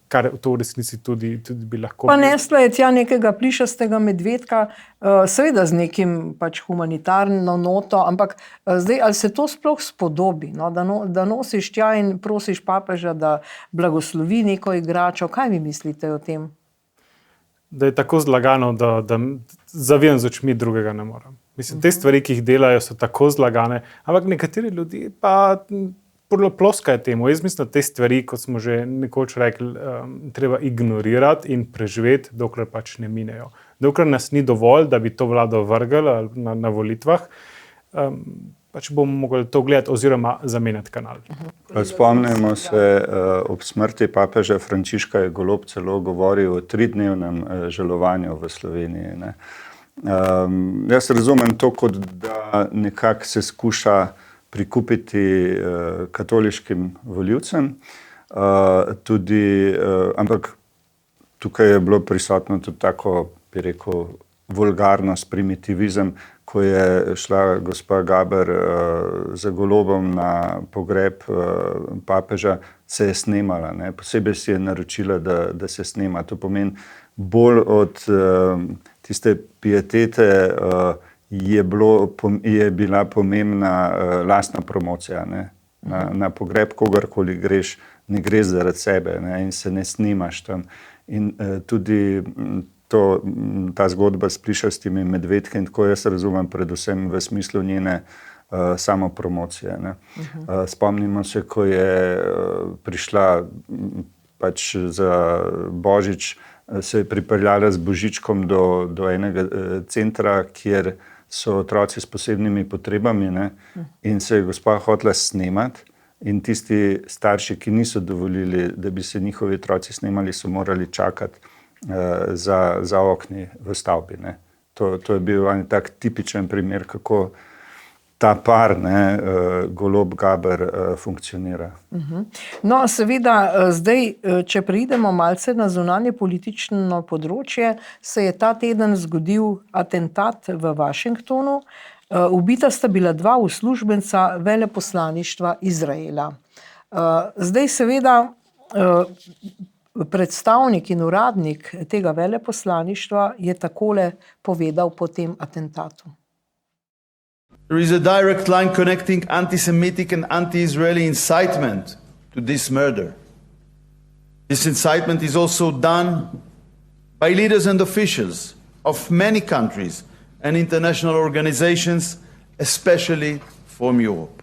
kar to v resnici tudi bi lahko. Pa nesla je tja nekega plišastega medvedka, seveda z nekim pač humanitarno noto, ampak zdaj, ali se to sploh spodobi, no? Da nosiš tja in prosiš papeža, da blagoslovi neko igračo. Kaj vi mislite o tem? Da je tako zlagano, da zavijem z očmi, drugega ne morem. Mislim, te stvari, ki jih delajo, so tako zlagane, ampak nekateri ljudi pa ploskajo temu. Jaz mislim, da te stvari, kot smo že nekoč rekli, treba ignorirati in preživeti, dokler pač ne minejo. Dokler nas ni dovolj, da bi to vlado vrgli na volitvah, pač bomo mogli to gledati oziroma zamenjati kanal. Spomnimo se, ob smrti papeža Frančiška je Golob celo govoril o 3-dnevnem žalovanju v Sloveniji, ne. Jaz razumem to, kot da nekako se skuša prikupiti katoliškim volivcem, ampak tukaj je bilo prisotno tudi tako, bi rekel, vulgarnost, primitivizem, ko je šla gospa Gaber za Golobom na pogreb papeža, se je snemala, ne. Posebej si je naročila, da se snema. To pomeni, bolj od tiste pietete je bila pomembna lastna promocija, ne. Na pogreb kogarkoli greš, ne greš zaradi sebe, ne, in se ne snimaš tam. In tudi ta zgodba s plišastimi medvedki, in tako jaz razumem predvsem v smislu njene samopromocije, ne. Spomnimo se, ko je prišla pač za Božič, se je pripeljala z božičkom do enega centra, kjer so otroci s posebnimi potrebami, ne, in se je gospa hotela snemati, in tisti starši, ki niso dovolili, da bi se njihovi otroci snemali, so morali čakati za okni v stavbi, ne. To je bil en tak tipičen primer, kako ta par, ne, Golob-Gaber funkcionira. No, seveda, zdaj, če preidemo malce na zunanje politično področje, se je ta teden zgodil atentat v Washingtonu. Ubita sta bila 2 uslužbenca veleposlaništva Izraela. Zdaj, seveda, predstavnik in uradnik tega veleposlaništva je takole povedal po tem atentatu. There is a direct line connecting anti-Semitic and anti-Israeli incitement to this murder. This incitement is also done by leaders and officials of many countries and international organizations, especially from Europe.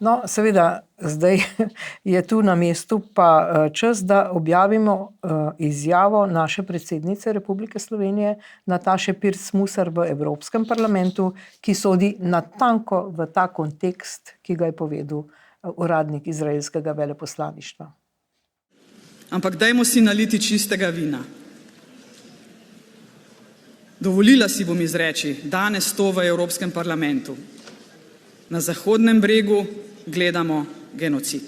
No, seveda, zdaj je tu na mestu pa čas, da objavimo izjavo naše predsednice Republike Slovenije, Nataše Pirc-Musar v Evropskem parlamentu, ki sodi natanko v ta kontekst, ki ga je povedal uradnik izraelskega veleposlaništva. Ampak dajmo si naliti čistega vina. Dovolila si bom izreči danes to v Evropskem parlamentu. Na Zahodnem bregu gledamo genocid.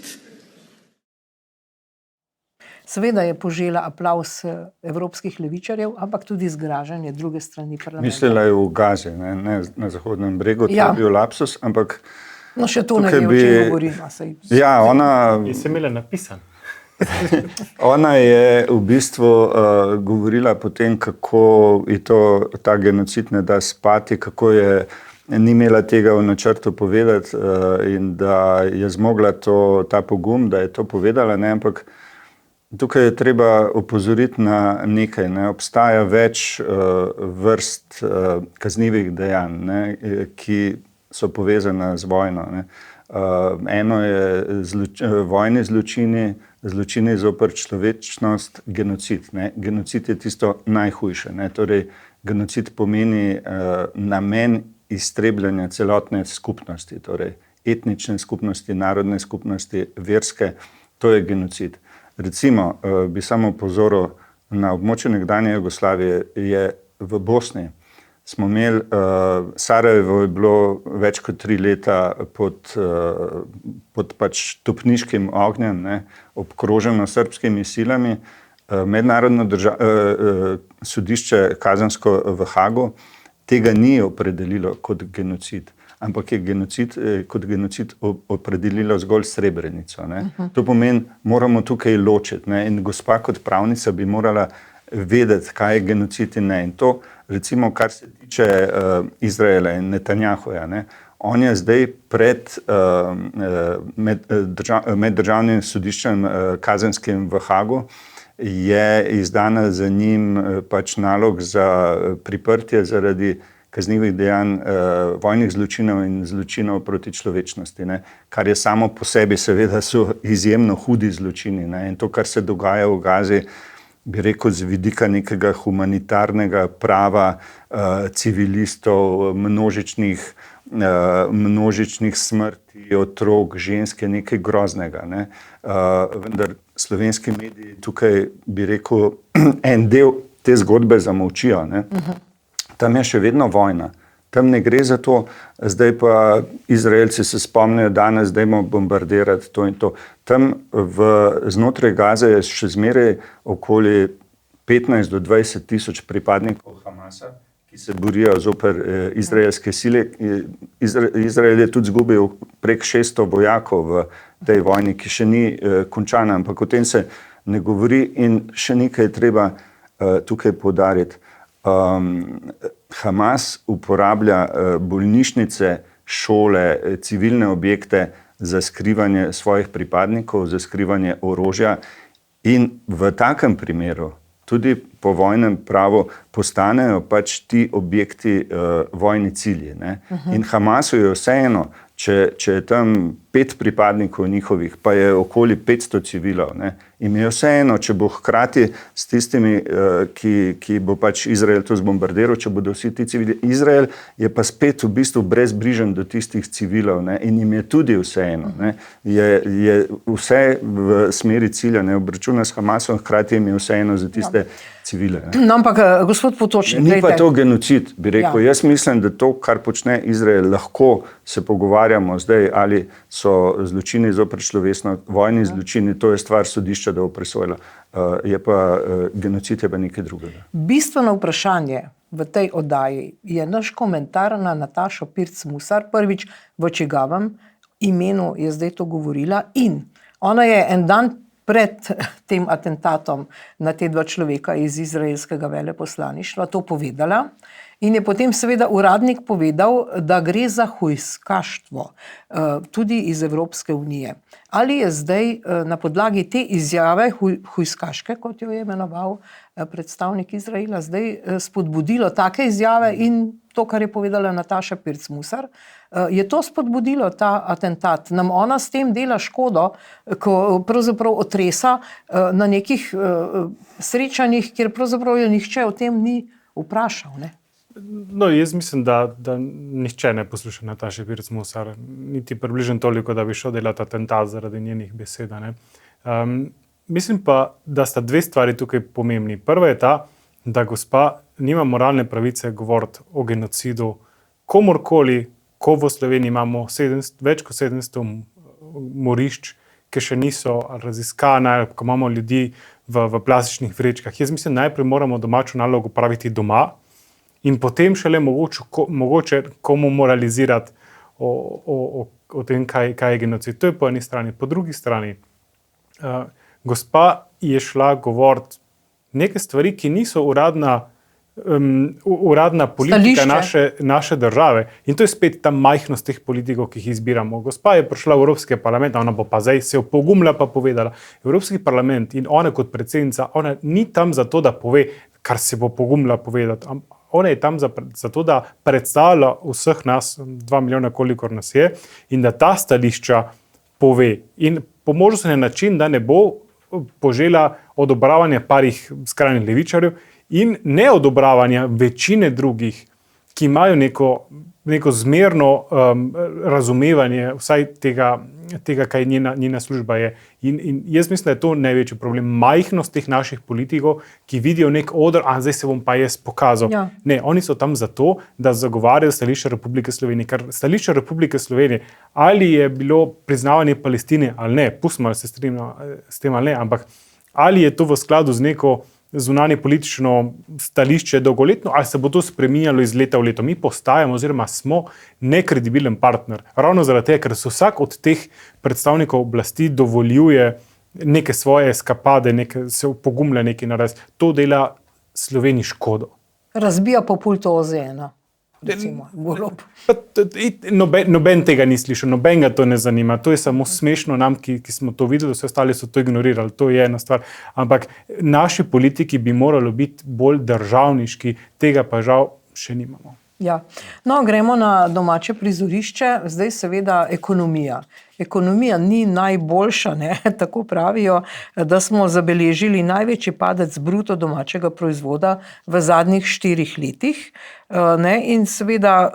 Seveda je požela aplavz evropskih levičarjev, ampak tudi zgražanje druge strani parlamenta. Mislila je v Gazi, ne na Zahodnem bregu, to je bil lapsus, ampak no, še to ne ve, o čem govorimo. Ja, ona je se imela napisan. Ona je v bistvu govorila potem, kako je ta genocid ne da spati, kako je ni imela tega v načrtu povedati in da je zmogla ta pogum, da je to povedala, ne, ampak tukaj je treba opozoriti na nekaj, ne, obstaja več vrst kaznivih dejanj, ne, ki so povezane z vojno, ne. Eno je vojni zločini zoper človečnost, genocid, ne. Genocid je tisto najhujše, ne, torej genocid pomeni namen iztrebljanja celotne skupnosti, torej etnične skupnosti, narodne skupnosti, verske, to je genocid. Recimo, bi samo opozoril, na območju nekdanje Jugoslavije je v Bosni smo imeli, Sarajevo je bilo več kot 3 leta pod pač topniškim ognjem, ne, obkroženo srbskimi silami. Mednarodno sodišče kazensko v Hagu tega ni opredelilo kot genocid, ampak je kot genocid opredelilo zgolj Srebrenico. Ne. To pomeni, moramo tukaj ločiti, ne, in gospa kot pravnica bi morala vedeti, kaj je genocid in ne. In to, recimo, kar se tiče Izraela in Netanjahuja, ne, on je zdaj pred meddržavnim sodiščem kazenskim v Hagu, je izdana za njim pač nalog za priprtje zaradi kaznivih dejanj vojnih zločinov in zločinov proti človečnosti, ne, kar je samo po sebi seveda so izjemno hudi zločini, ne, in to, kar se dogaja v Gazi, bi rekel, z vidika nekega humanitarnega prava civilistov, množičnih smrti, otrok, ženske, nekaj groznega, ne. Vendar slovenski mediji tukaj, bi rekel, en del te zgodbe zamolčijo, ne. Tam je še vedno vojna. Tam ne gre za to, zdaj pa Izraelci se spomnijo danes, dajmo bombardirati to in to. Tam znotraj Gaze je še zmeraj okoli 15 do 20 tisoč pripadnikov Hamasa, ki se borijo zoper izraelske sile. Izrael je tudi izgubil prek 600 vojakov v tej vojni, ki še ni končana, ampak o tem se ne govori in še nekaj je treba tukaj poudariti. Hamas uporablja bolnišnice, šole, civilne objekte za skrivanje svojih pripadnikov, za skrivanje orožja in v takem primeru tudi po vojnem pravu postanejo pač ti objekti vojni cilji, ne? In Hamasu je vseeno, če je tam 5 pripadnikov njihovih, pa je okoli 500 civilov, ne? In je vseeno, če bo hkrati s tistimi, ki bo pač Izrael to zbombardiral, če bodo vsi ti civili. Izrael je pa spet v bistvu brezbrižen do tistih civilov, ne? In jim je tudi vseeno, ne? Je vse v smeri cilja, ne, obračuna s Hamasom, hkrati jim je vseeno za tiste civile. No, ampak, gospod Potočnik, ni pa to genocid, bi rekel. Ja. Jaz mislim, da to, kar počne Izrael, lahko se pogovarjamo zdaj, ali so zločini zoper človečnost, vojni zločini, to je stvar sodišča, da bo presojala. Je pa genocid je pa nekaj drugega. Bistveno vprašanje v tej oddaji je naš komentar na Natašo Pirc Musar, prvič v čigavem imenu je zdaj to govorila in ona je en dan pred tem atentatom na te 2 človeka iz izraelskega veleposlaništva to povedala in je potem seveda uradnik povedal, da gre za hujskaštvo tudi iz Evropske unije. Ali je zdaj na podlagi te izjave hujskaške, kot jo je imenoval predstavnik Izraela, zdaj spodbudilo take izjave in to, kar je povedala Nataša Pirc Musar, je to spodbudilo ta atentat? Nam ona s tem dela škodo, ko pravzaprav otresa na nekih srečanjih, kjer pravzaprav jo nihče o tem ni vprašal, ne? No, jaz mislim, da nihče ne posluša Nataše Pirc Musar, niti približno toliko, da bi šel delati atentat zaradi njenih besed, ne. Mislim pa, da sta 2 stvari tukaj pomembni. Prva je ta, da gospa nima moralne pravice govoriti o genocidu komorkoli, ko v Sloveniji imamo več kot 700 morišč, ki še niso raziskana, ko imamo ljudi v plastičnih vrečkah. Jaz mislim, najprej moramo domačo nalogo praviti doma in potem šele mogoče komu moralizirati o tem, kaj je genocid. To je po eni strani. Po drugi strani, gospa je šla govoriti neke stvari, ki niso uradna politika naše države. In to je spet ta majhnost teh politikov, ki jih izbiramo. Gospa je prišla v Evropski parlament, ona bo pa zdaj se opogumila pa povedala. Evropski parlament in ona kot predsednica, ona ni tam zato, da pove, kar se bo pogumila povedati. Ona je tam zato, da predstavlja vseh nas, 2 milijona, kolikor nas je, in da ta stališča pove. In po možnosti na način, da ne bo požela odobravanja parih skrajnih levičarjev in neodobravanja večine drugih ki imajo neko zmerno razumevanje vsaj tega, kaj njena služba je. In jaz mislim, da je to največji problem. Majhnost teh naših politikov, ki vidijo nek oder, zdaj se bom pa jaz pokazal. Ja. Ne, oni so tam zato, da zagovarjajo stališče Republike Slovenije. Ker stališče Republike Slovenije, ali je bilo priznavanje Palestine ali ne, pustimo, ali se strinjamo s tem ali ne, ampak ali je to v skladu z neko zunanje politično stališče dolgoletno, ali se bo to spreminjalo iz leta v leto. Mi postajamo oziroma smo nekredibilen partner. Ravno zaradi tega, ker se vsak od teh predstavnikov oblasti dovoljuje neke svoje eskapade, se pogumlja nekaj narediti. To dela Sloveniji škodo. Razbija po pultu OZN. Recimo, Golob. Noben tega ni slišal, noben ga to ne zanima. To je samo smešno nam, ki smo to videli, vse ostali so to ignorirali. To je ena stvar. Ampak naši politiki bi morali biti bolj državniški, tega pa žal še nimamo. Ja. No, gremo na domače prizorišče. Zdaj seveda ekonomija. Ekonomija ni najboljša, ne? Tako pravijo, da smo zabeležili največji padec bruto domačega proizvoda v zadnjih 4 letih. Ne? In seveda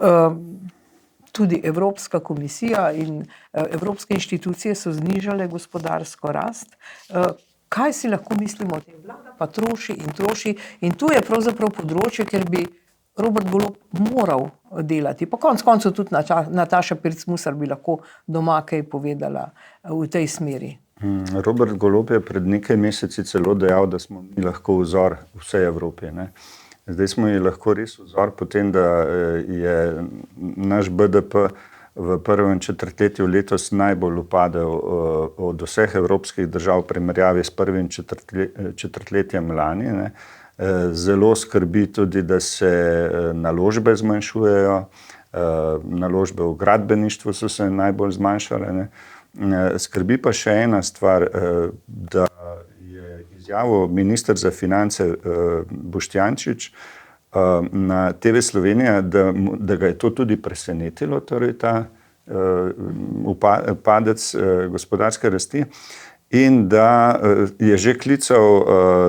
tudi Evropska komisija in evropske inštitucije so znižale gospodarsko rast. Kaj si lahko mislimo o tem? Vlada pa troši in troši. In tu je pravzaprav področje, kjer bi Robert Golob moral delati. Pa konec koncev tudi Nataša Pirc Musar bi lahko doma kaj povedala v tej smeri. Robert Golob je pred nekaj meseci celo dejal, da smo mi lahko vzor vsej Evropi. Ne? Zdaj smo ji lahko res vzor, potem da je naš BDP v prvem četrtletju letos najbolj upadel od vseh evropskih držav v primerjavi s prvim četrtletjem lani. Ne? Zelo skrbi tudi, da se naložbe zmanjšujejo, naložbe v gradbeništvu so se najbolj zmanjšale. Ne? Skrbi pa še ena stvar, da je izjavil minister za finance Boštjančič na TV Slovenija, da ga je to tudi presenetilo, torej ta padec gospodarske rasti. In da je že klical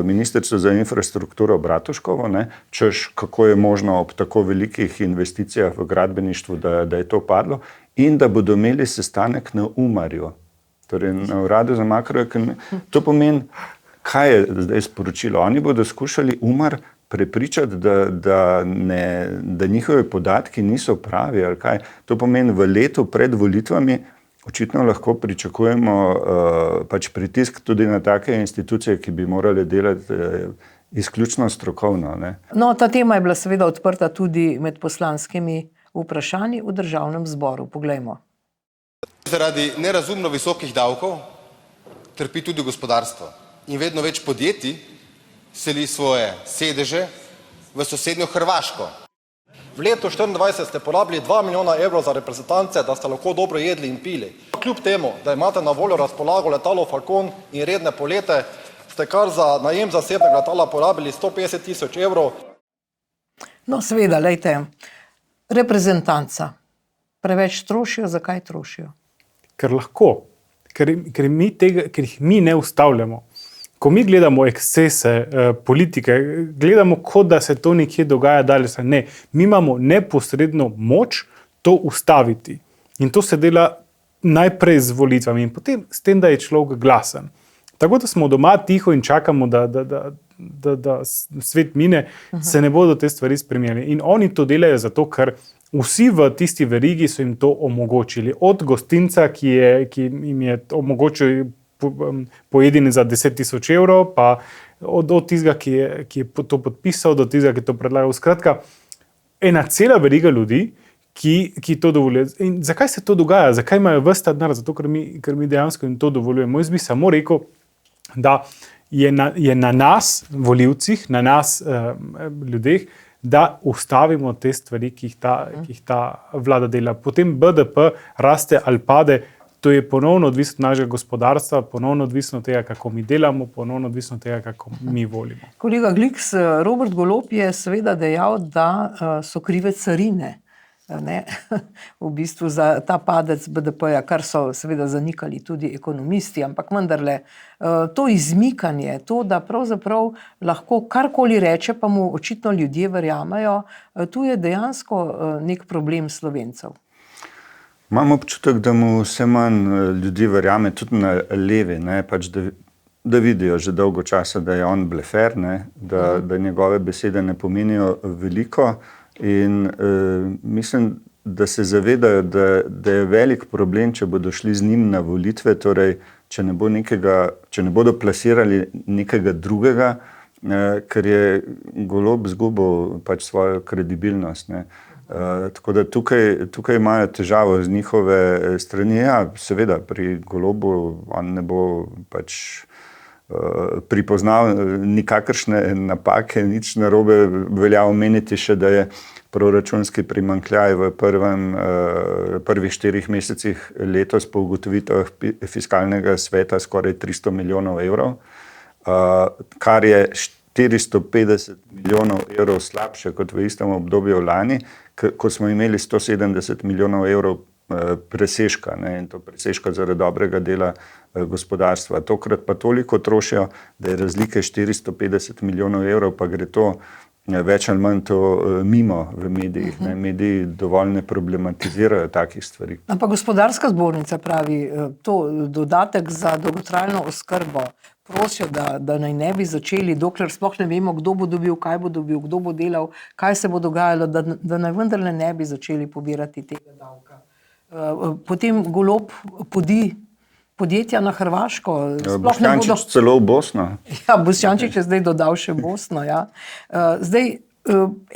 ministrstvo za infrastrukturo Bratuškovo, ne, češ kako je možno ob tako velikih investicijah v gradbeništvu, da je to padlo, in da bodo imeli sestanek na Umarju, torej na uradu za makroekonomijo. To pomeni, kaj je zdaj sporočilo? Oni bodo skušali Umar prepričati, da njihovi podatki niso pravi, ali kaj. To pomeni, v letu pred volitvami očitno lahko pričakujemo pač pritisk tudi na take institucije, ki bi morali delati izključno strokovno. Ne? No, ta tema je bila seveda odprta tudi med poslanskimi vprašanji v Državnem zboru. Poglejmo. Zaradi nerazumno visokih davkov trpi tudi gospodarstvo in vedno več podjetij seli svoje sedeže v sosednjo Hrvaško. V letu 2024 ste porabili 2 milijona evrov za reprezentance, da ste lahko dobro jedli in pili. Kljub temu, da imate na voljo razpolago letalo Falcon in redne polete, ste kar za najem zasebnega letala porabili 150 000 evrov. No, seveda, lejte, reprezentanca. Preveč trošijo, zakaj trošijo? Ker lahko, ker jih mi ne ustavljamo. Ko mi gledamo ekscese politike, gledamo, kot da se to nekje dogaja dalje. Ne, mi imamo neposredno moč to ustaviti. In to se dela najprej z volitvami in potem s tem, da je človek glasen. Tako da smo doma tiho in čakamo, da svet mine, se ne bodo te stvari spremenili. In oni to delajo zato, ker vsi v tisti verigi so jim to omogočili. Od gostinca, ki jim je omogočil pojedine za 10 000 evrov, pa od tistega, ki je to podpisal, do tistega, ki je to predlagal. Skratka, ena cela veriga ljudi, ki to dovoljuje. In zakaj se to dogaja? Zakaj imajo ves ta denar? Zato, ker mi dejansko jim to dovoljujemo. Jaz bi samo rekel, da je na nas, volivcih, na nas, ljudeh, da ustavimo te stvari, ki jih ta vlada dela. Potem BDP raste ali pade. To je ponovno odvisno od našega gospodarstva, ponovno odvisno od tega, kako mi delamo, ponovno odvisno od tega, kako mi volimo. Kolega Gliks, Robert Golob je seveda dejal, da so krive carine ne, v bistvu za ta padec BDP-ja, kar so seveda zanikali tudi ekonomisti, ampak vendarle to izmikanje, to, da pravzaprav lahko karkoli reče, pa mu očitno ljudje verjamejo, tu je dejansko nek problem Slovencev. Imam občutek, da mu vse manj ljudi verjame, tudi na levi, ne, pač da vidijo že dolgo časa, da je on blefer, ne, da njegove besede ne pomenijo veliko in mislim, da se zavedajo, da je velik problem, če bodo šli z njim na volitve, torej če ne bodo plasirali nekega drugega, ker je Golob izgubil pač svojo kredibilnost, ne. Tako da tukaj imajo težavo z njihove strani. Ja, seveda, pri Golobu on ne bo pač pripoznal nikakršne napake, nič narobe. Velja omeniti še, da je proračunski primanjkljaj v prvih 4 mesecih letos po ugotovitvah Fiskalnega sveta skoraj 300 milijonov evrov, kar je 450 milijonov evrov slabše kot v istem obdobju lani, ko smo imeli 170 milijonov evrov presežka, ne, in to presežka zaradi dobrega dela gospodarstva. Tokrat pa toliko trošijo, da je razlike 450 milijonov evrov, pa gre to več ali manj to mimo v medijih. Ne. Mediji dovolj ne problematizirajo takih stvari. Ampak gospodarska zbornica pravi, to dodatek za dolgotrajno oskrbo, prosijo, da naj ne bi začeli, dokler sploh ne vemo, kdo bo dobil, kaj bo dobil, kdo bo delal, kaj se bo dogajalo, da naj vendarle ne bi začeli pobirati tega davka. Potem Golob podi podjetja na Hrvaško. Boštjančič celo v Bosno. Ja, Boštjančič je zdaj dodal še Bosno, ja. Zdaj,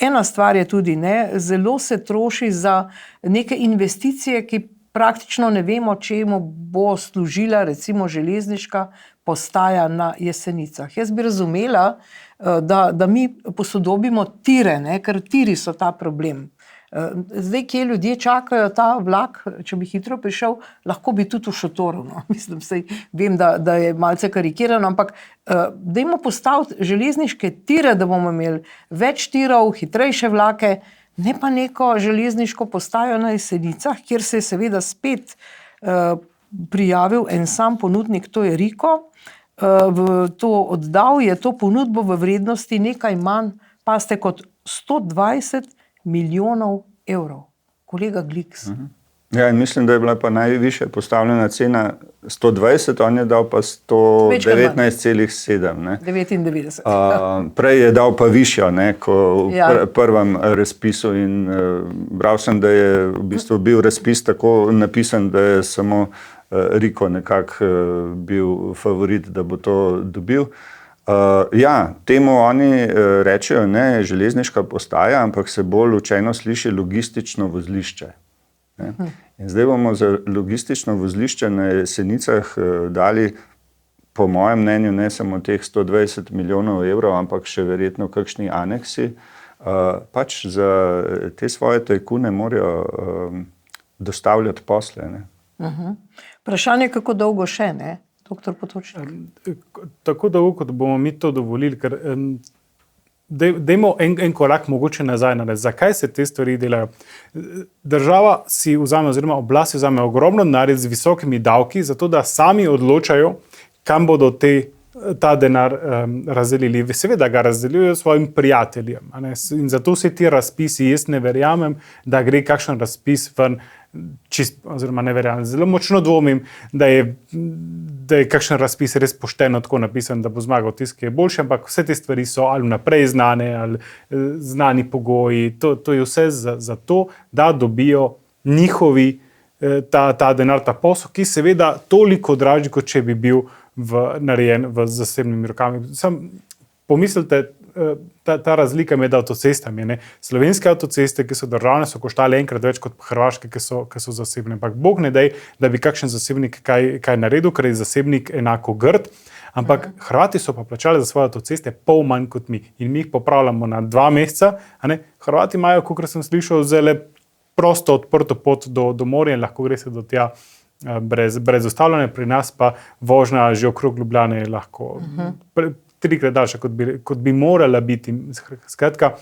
ena stvar je tudi, ne, zelo se troši za neke investicije, ki praktično ne vemo, čemu bo služila recimo železniška postaja na Jesenicah. Jaz bi razumela, da mi posodobimo tire, ne, ker tiri so ta problem. Zdaj, kje ljudje čakajo ta vlak, če bi hitro prišel, lahko bi tudi v šotoru, no. Mislim, vem, da je malce karikirano, ampak dajmo postaviti železniške tire, da bomo imeli več tirov, hitrejše vlake, ne pa neko železniško postajo na Jesenicah, kjer se je seveda spet prijavil en sam ponudnik, to je Riko. Oddal je to ponudbo v vrednosti nekaj manj, pazite, kot 120 milijonov evrov. Kolega Gliks. Ja, in mislim, da je bila pa najvišja postavljena cena 120, on je dal pa 119,7. 99. Prej je dal pa višjo, ne, ko v prvem razpisu in bral sem, da je v bistvu bil razpis tako napisan, da je samo Riko nekako bil favorit, da bo to dobil. Ja, temu oni rečejo ne železniška postaja, ampak se bolj učeno sliši logistično vozlišče. Ne. In zdaj bomo za logistično vozlišče na Jesenicah dali, po mojem mnenju, ne samo teh 120 milijonov evrov, ampak še verjetno kakšni aneksi. Pač za te svoje tajkune morajo dostavljati posle. Ne. Vprašanje, kako dolgo še, ne? Doktor Potočnik. Tako dolgo, kot bomo mi to dovolili, ker dajmo en korak mogoče nazaj. Zakaj se te stvari delajo? Država si vzame, oziroma oblast si vzame ogromno denarja z visokimi davki, zato da sami odločajo, kam bodo ta denar razdelili. Seveda ga razdeljujejo svojim prijateljem. In zato vse ti razpisi, jaz ne verjamem, da gre kakšen razpis ven, oziroma ne verjamem, zelo močno dvomim, da je kakšen razpis res pošteno tako napisan, da bo zmagal tisti, ki je boljši, ampak vse te stvari so ali vnaprej znane, ali znani pogoji. To je vse za to, da dobijo njihovi ta denar, ta posel, ki seveda toliko dražji, kot če bi bil narejen v zasebnimi rokami. Pomislite, ta razlika med avtocestami. Ne? Slovenske avtoceste, ki so državne, so koštale enkrat več kot hrvaške, ki so zasebne. Ampak Bog ne daj, da bi kakšen zasebnik kaj naredil, ker je zasebnik enako grd. Ampak Hrvati so pa plačali za svoje avtoceste pol manj kot mi. In mi jih popravljamo na 2 meseca. Hrvati imajo, kot sem slišal, zelo prosto odprto pot do morja in lahko gre se do tja brez ustavljanja. Pri nas pa vožnja že okrog Ljubljane je lahko 3-krat daljša, kot bi morala biti. Skratka,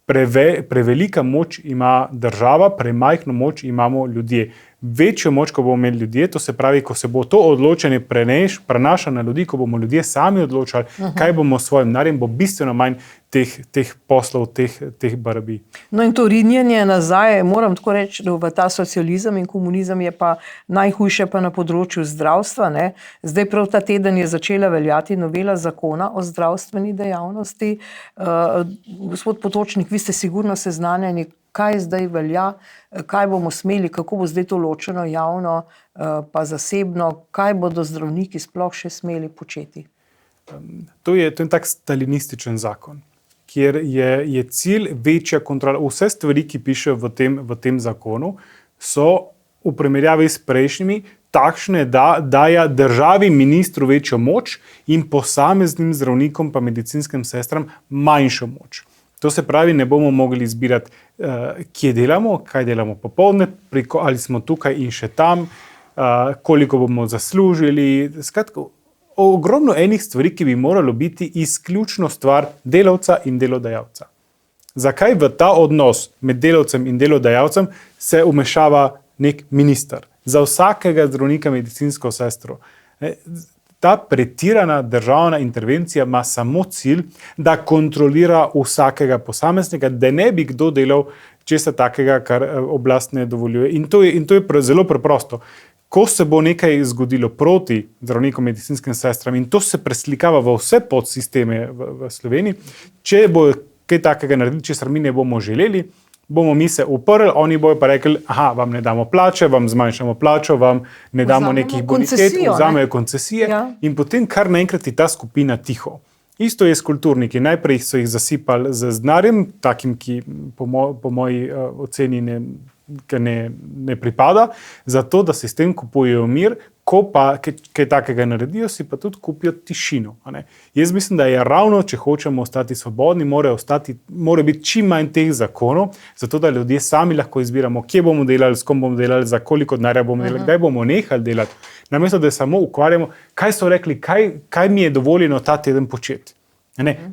prevelika moč ima država, premajhno moč imamo ljudje. Večjo moč, ko bomo imeli ljudje, to se pravi, ko se bo to odločanje prenašalo na ljudi, ko bomo ljudje sami odločali, kaj bomo s svojim denarjem, bo bistveno manj teh poslov, teh barbij. No in to rinjenje nazaj, moram tako reči, v ta socializem in komunizem je pa najhujše pa na področju zdravstva, ne. Zdaj prav ta teden je začela veljati novela zakona o zdravstveni dejavnosti. Gospod Potočnik, vi ste sigurno seznanjeni, kaj zdaj velja, kaj bomo smeli, kako bo zdaj to ločeno javno pa zasebno, kaj bodo zdravniki sploh še smeli početi? To je tak stalinističen zakon, kjer je cilj večja kontrola. Vse stvari, ki pišejo v tem zakonu, so v primerjavi s prejšnjimi takšne, da daje državi, ministru večjo moč in posameznim zdravnikom pa medicinskim sestram manjšo moč. To se pravi, ne bomo mogli izbirati, kje delamo, kaj delamo popoldne, ali smo tukaj in še tam, koliko bomo zaslužili. Skratka, ogromno enih stvari, ki bi moralo biti izključno stvar delavca in delodajalca. Zakaj v ta odnos med delavcem in delodajalcem se vmešava nek minister? Za vsakega zdravnika, medicinsko sestro. Ta pretirana državna intervencija ima samo cilj, da kontrolira vsakega posameznika, da ne bi kdo delal česa takega, kar oblast ne dovoljuje. In to je zelo preprosto. Ko se bo nekaj zgodilo proti zdravnikom, medicinskim sestram, in to se preslikava v vse podsisteme v Sloveniji, če bo kaj takega naredili, česar mi ne bomo želeli, bomo mi se uprli, oni bojo pa rekli, vam ne damo plače, vam zmanjšamo plačo, vam ne damo nekih bonitet, vzamejo koncesije, in potem kar naenkrat je ta skupina tiho. Isto je s kulturniki. Najprej so jih zasipali z denarjem, takim, ki po moji oceni ne pripada, zato da se s tem kupujejo mir, ko pa kaj takega naredijo, si pa tudi kupijo tišino. Jaz mislim, da je ravno, če hočemo ostati svobodni, mora biti čim manj teh zakonov, zato da ljudje sami lahko izbiramo, kje bomo delali, s kom bomo delali, za koliko denarja bomo delali, kdaj bomo nehali delati. Namesto da samo ukvarjamo, kaj so rekli, kaj mi je dovoljeno ta teden početi.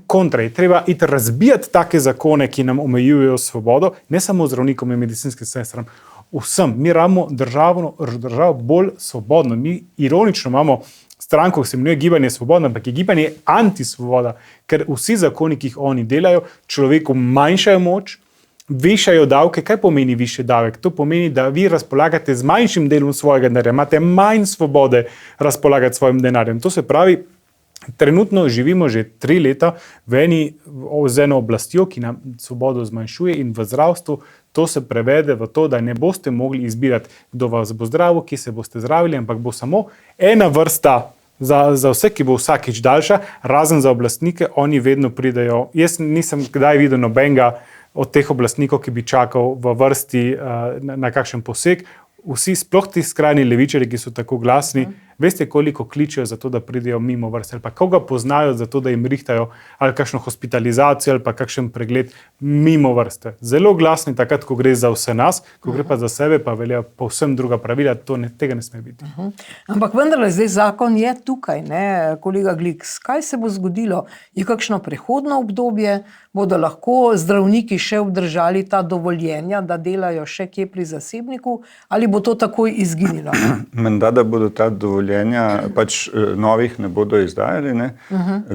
Kontra je treba iti razbijati take zakone, ki nam omejujejo svobodo, ne samo zdravnikom in medicinskim sestram, vsem. Mi rabimo državo bolj svobodno. Mi ironično imamo stranko, ki se imenuje Gibanje Svobodno, ampak je gibanje antisvoboda, ker vsi zakoni, ki jih oni delajo, človeku manjšajo moč, višajo davke. Kaj pomeni višji davek? To pomeni, da vi razpolagate z manjšim delom svojega denarja, imate manj svobode razpolagati s svojim denarjem. To se pravi, trenutno živimo že 3 leta z eno oblastjo, ki nam svobodo zmanjšuje, in v zdravstvu to se prevede v to, da ne boste mogli izbirati, kdo vas bo zdravil, ki se boste zdravili, ampak bo samo ena vrsta za vse, ki bo vsakič daljša, razen za oblastnike, oni vedno pridejo. Jaz nisem kdaj videl nobenega od teh oblastnikov, ki bi čakal v vrsti na kakšen poseg. Vsi, sploh ti skrajni levičarji, ki so tako glasni, veste, koliko kličejo za to, da pridejo mimo vrste, ali pa koga poznajo za to, da jim rihtajo ali kakšno hospitalizacijo ali pa kakšen pregled mimo vrste. Zelo glasni takrat, ko gre za vse nas, ko gre pa za sebe, pa velja povsem druga pravila, tega ne sme biti. Ampak vendarle, zdaj zakon je tukaj, ne, kolega Gliks. Kaj se bo zgodilo? Je kakšno prehodno obdobje? Bodo lahko zdravniki še obdržali ta dovoljenja, da delajo še kje pri zasebniku, ali bo to takoj izginilo? Menda, da bodo ta dovoljenja, pač novih ne bodo izdajali, ne.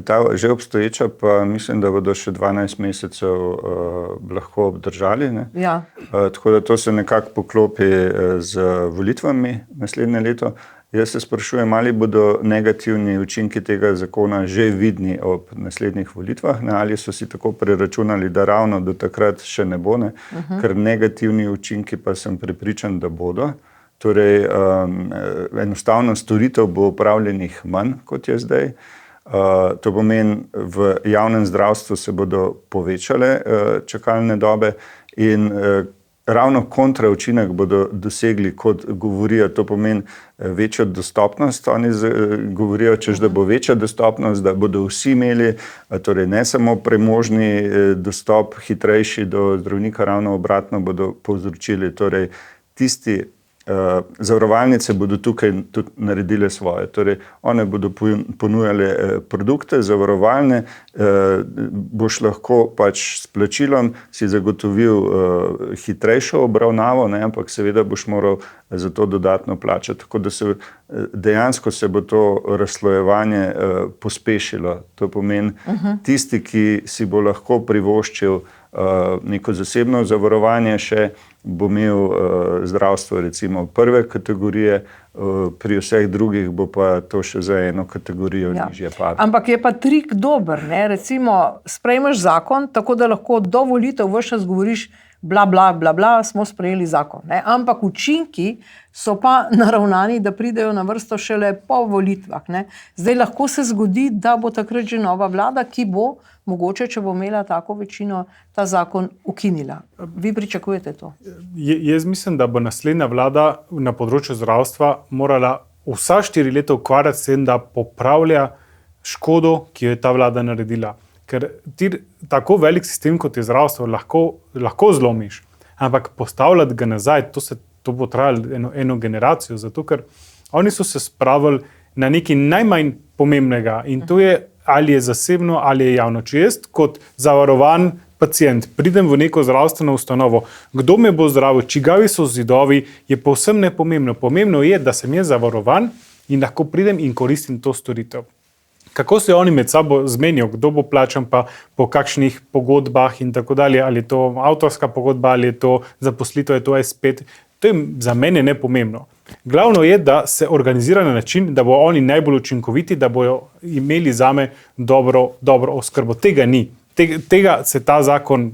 Ta že obstoječa pa mislim, da bodo še 12 mesecev lahko obdržali, ne. Ja. Tako da to se nekako poklopi z volitvami naslednje leto. Jaz se sprašujem, ali bodo negativni učinki tega zakona že vidni ob naslednjih volitvah, ne, ali so si tako preračunali, da ravno do takrat še ne bo, ne, ker negativni učinki pa sem prepričan, da bodo. Torej, enostavno storitev bo opravljenih manj, kot je zdaj. To pomeni, v javnem zdravstvu se bodo povečale čakalne dobe in ravno kontraučinek bodo dosegli, kot govorijo, to pomeni večjo dostopnost. Oni govorijo, češ, da bo večja dostopnost, da bodo vsi imeli, torej ne samo premožni dostop, hitrejši do zdravnika, ravno obratno bodo povzročili. Torej, tisti Zavarovalnice bodo tukaj tudi naredile svoje. Torej, one bodo ponujale produkte zavarovalne, boš lahko pač s plačilom si zagotovil hitrejšo obravnavo, ne, ampak seveda boš moral za to dodatno plačati. Tako da dejansko se bo to razslojevanje pospešilo. To pomeni, tisti, ki si bo lahko privoščil neko zasebno zavarovanje še, bo imel zdravstvo recimo prve kategorije, pri vseh drugih bo pa to še za eno kategorijo nižje padlo. Ampak je pa trik dober, ne? Recimo sprejmeš zakon, tako da lahko do volitev ves čas govoriš bla, bla, bla, bla, smo sprejeli zakon. Ne? Ampak učinki so pa naravnani, da pridejo na vrsto šele po volitvah. Ne? Zdaj lahko se zgodi, da bo takrat že nova vlada, ki bo mogoče, če bo imela tako večino, ta zakon ukinila. Vi pričakujete to? Jaz mislim, da bo naslednja vlada na področju zdravstva morala vsa 4 leta ukvarjati s tem, da popravlja škodo, ki jo je ta vlada naredila. Ker ti tako velik sistem, kot je zdravstvo, lahko zlomiš, ampak postavljati ga nazaj, to bo trajalo eno generacijo, zato ker oni so se spravili na nekaj najmanj pomembnega in to je, ali je zasebno ali je javno. Če jaz kot zavarovan pacient pridem v neko zdravstveno ustanovo, kdo me bo zdravil, čigavi so zidovi, je povsem nepomembno. Pomembno je, da sem jaz zavarovan in lahko pridem in koristim to storitev. Kako se oni med sabo zmenijo, kdo bo plačan pa po kakšnih pogodbah in tako dalje, ali je to avtorska pogodba, ali je to zaposlitev, je to S5, to je za mene nepomembno. Glavno je, da se organizira na način, da bo oni najbolj učinkoviti, da bojo imeli zame dobro oskrbo. Tega ni. Tega se ta zakon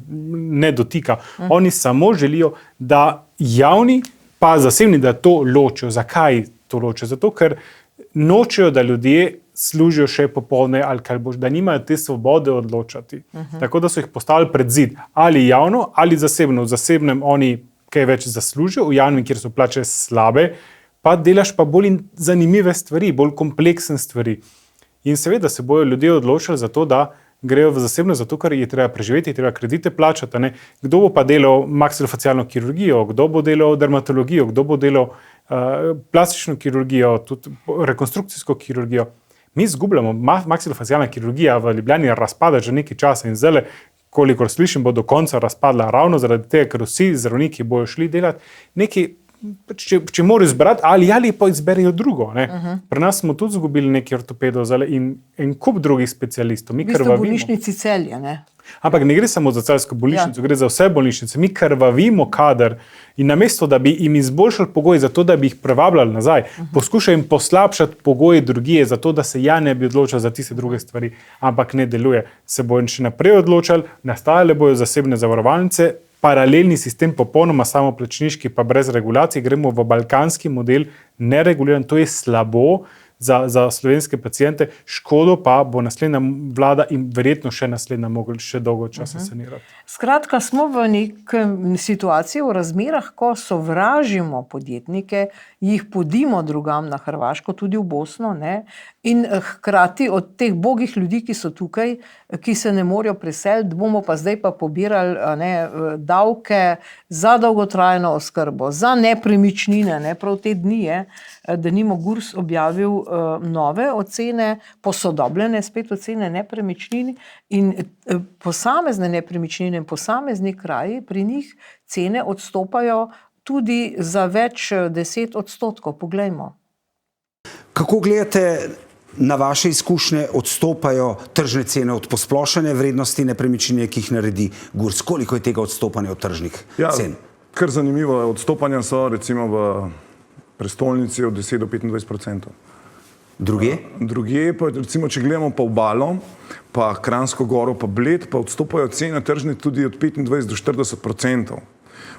ne dotika. Oni samo želijo, da javni pa zasebni, da to ločijo. Zakaj to ločijo? Zato, ker nočejo, da ljudje služijo še popolne ali kaj boš, da nimajo te svobode odločati. Tako da so jih postavili pred zid. Ali javno, ali zasebno. V zasebnem oni kaj več zaslužijo, v javnem, kjer so plače slabe, pa delaš pa bolj zanimive stvari, bolj kompleksne stvari. In seveda se bojo ljudje odločili za to, da grejo v zasebno, zato ker je treba preživeti, je treba kredite plačati. Ne? Kdo bo pa delal maksilofacialno kirurgijo, kdo bo delal dermatologijo, kdo bo delal plastično kirurgijo, tudi rekonstrukcijsko kirurgijo. Mi izgubljamo, maksilofacialna kirurgija v Ljubljani razpada že nekaj časa in zdaj, kolikor slišim, bo do konca razpadla ravno zaradi tega, ker vsi zdravniki bojo šli delati nekaj, če morajo izbrati ali pa izberijo drugo. Pri nas smo tudi izgubili nekaj ortopedov in en kup drugih specialistov. Mi krvavimo. V bolnišnici Celje, ne? Ampak ne gre samo za celjsko bolnišnico, gre za vse bolnišnice. Mi krvavimo kader in namesto, da bi jim izboljšali pogoje za to, da bi jih prevabljali nazaj, poskušajo jim poslabšati pogoje drugije, za to, da se ne bi odločali za tiste druge stvari, ampak ne deluje. Se bojo še naprej odločali, nastajale bojo zasebne zavarovalnice, paralelni sistem popolnoma samoplačniški pa brez regulacij, gremo v balkanski model, nereguliran, to je slabo za slovenske paciente, škodo pa bo naslednja vlada in verjetno še naslednja mogli še dolgo časa sanirati. Skratka, smo v nekem situaciji, v razmerah, ko sovražimo podjetnike, jih podimo drugam na Hrvaško, tudi v Bosno, ne? In hkrati od teh bogih ljudi, ki so tukaj, ki se ne morejo preseliti, bomo pa zdaj pa pobirali davke za dolgotrajno oskrbo, za nepremičnine, ne? Prav te dni je, denimo Gurs objavil nove ocene, posodobljene spet ocene nepremičnin in posamezne nepremičnine, posamezni kraji, pri njih cene odstopajo tudi za več 10%. Poglejmo. Kako gledate na vaše izkušnje, odstopajo tržne cene od posplošene vrednosti nepremičnine, ki jih naredi Gurs? Koliko je tega odstopanja od tržnih cen? Kar zanimivo, odstopanja so recimo v prestolnici od 10 do 25%. Druge? Druge, pa recimo, če gledamo pa Obalo, pa Kranjsko goro, pa Bled, pa odstopajo cene tržne tudi od 25 do 40%.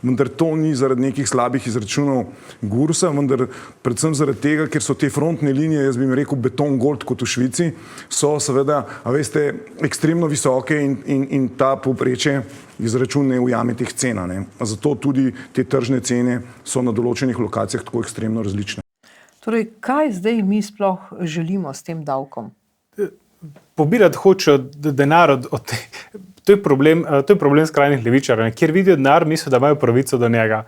Vendar to ni zaradi nekih slabih izračunov Gursa, vendar predvsem zaradi tega, ker so te frontne linije, jaz bi mi rekel beton gold kot v Švici, so seveda, a veste, ekstremno visoke in ta povprečje izračun ne ujame teh cena. Zato tudi te tržne cene so na določenih lokacijah tako ekstremno različne. Torej, kaj zdaj mi sploh želimo s tem davkom? Pobirati hočejo denar od te. To je problem skrajnih levičarjev, kjer vidijo denar, mislijo, da imajo pravico do njega.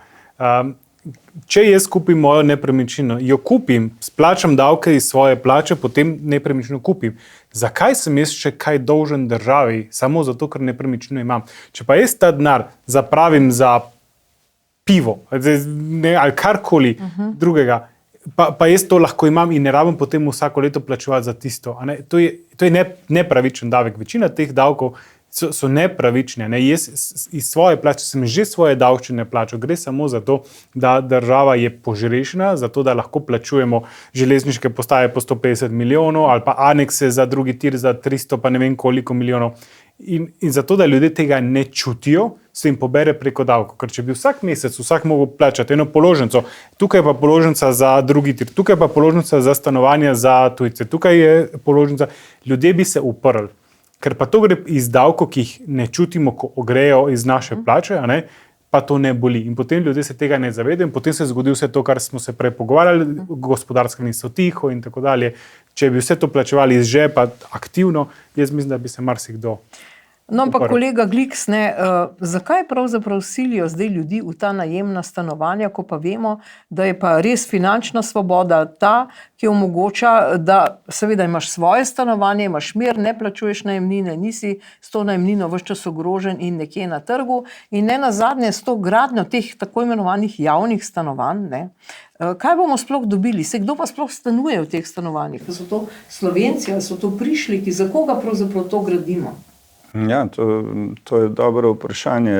če jaz kupim mojo nepremičnino, jo kupim, splačam davke iz svoje plače, potem nepremičnino kupim. Zakaj sem jaz še kaj dolžen državi, samo zato, ker nepremičnino imam? Če pa jaz ta denar zapravim za pivo ali karkoli drugega, pa jaz to lahko imam in ne rabim potem vsako leto plačevati za tisto. To je nepravičen davek. Večina teh davkov so nepravične. Jaz iz svoje plače sem že svoje davščine plačal. Gre samo za to, da država je požrešna, zato da lahko plačujemo železniške postaje po 150 milijonov ali pa anekse za drugi tir za 300 pa ne vem koliko milijonov. In zato, da ljudje tega ne čutijo, se jim pobere preko davkov. Ker če bi vsak mesec vsak mogel plačati eno položnico, tukaj pa položnica za drugi tir, tukaj pa položnica za stanovanja za tujce, tukaj je položnica, ljudje bi se uprli. Ker pa to gre iz davkov, ki jih ne čutimo, ko ogrejo iz naše plače, pa to ne boli. In potem ljudje se tega ne zavedajo in potem se zgodi vse to, kar smo se prej pogovarjali, gospodarske niso tiho in tako dalje. Če bi vse to plačevali iz žepa aktivno, jaz mislim, da bi se marsikdo. No, ampak kolega Gliks, zakaj pravzaprav silijo zdaj ljudi v ta najemna stanovanja, ko pa vemo, da je pa res finančna svoboda ta, ki omogoča, da seveda imaš svoje stanovanje, imaš mir, ne plačuješ najemnine, nisi s to najemnino ves čas ogrožen in nekje na trgu in ne nazadnje s to gradnjo teh tako imenovanih javnih stanovanj, kaj bomo sploh dobili? Kdo pa sploh stanuje v teh stanovanjih? So to Slovenci, so to prišleki, za koga pravzaprav to gradimo? Ja, to je dobro vprašanje.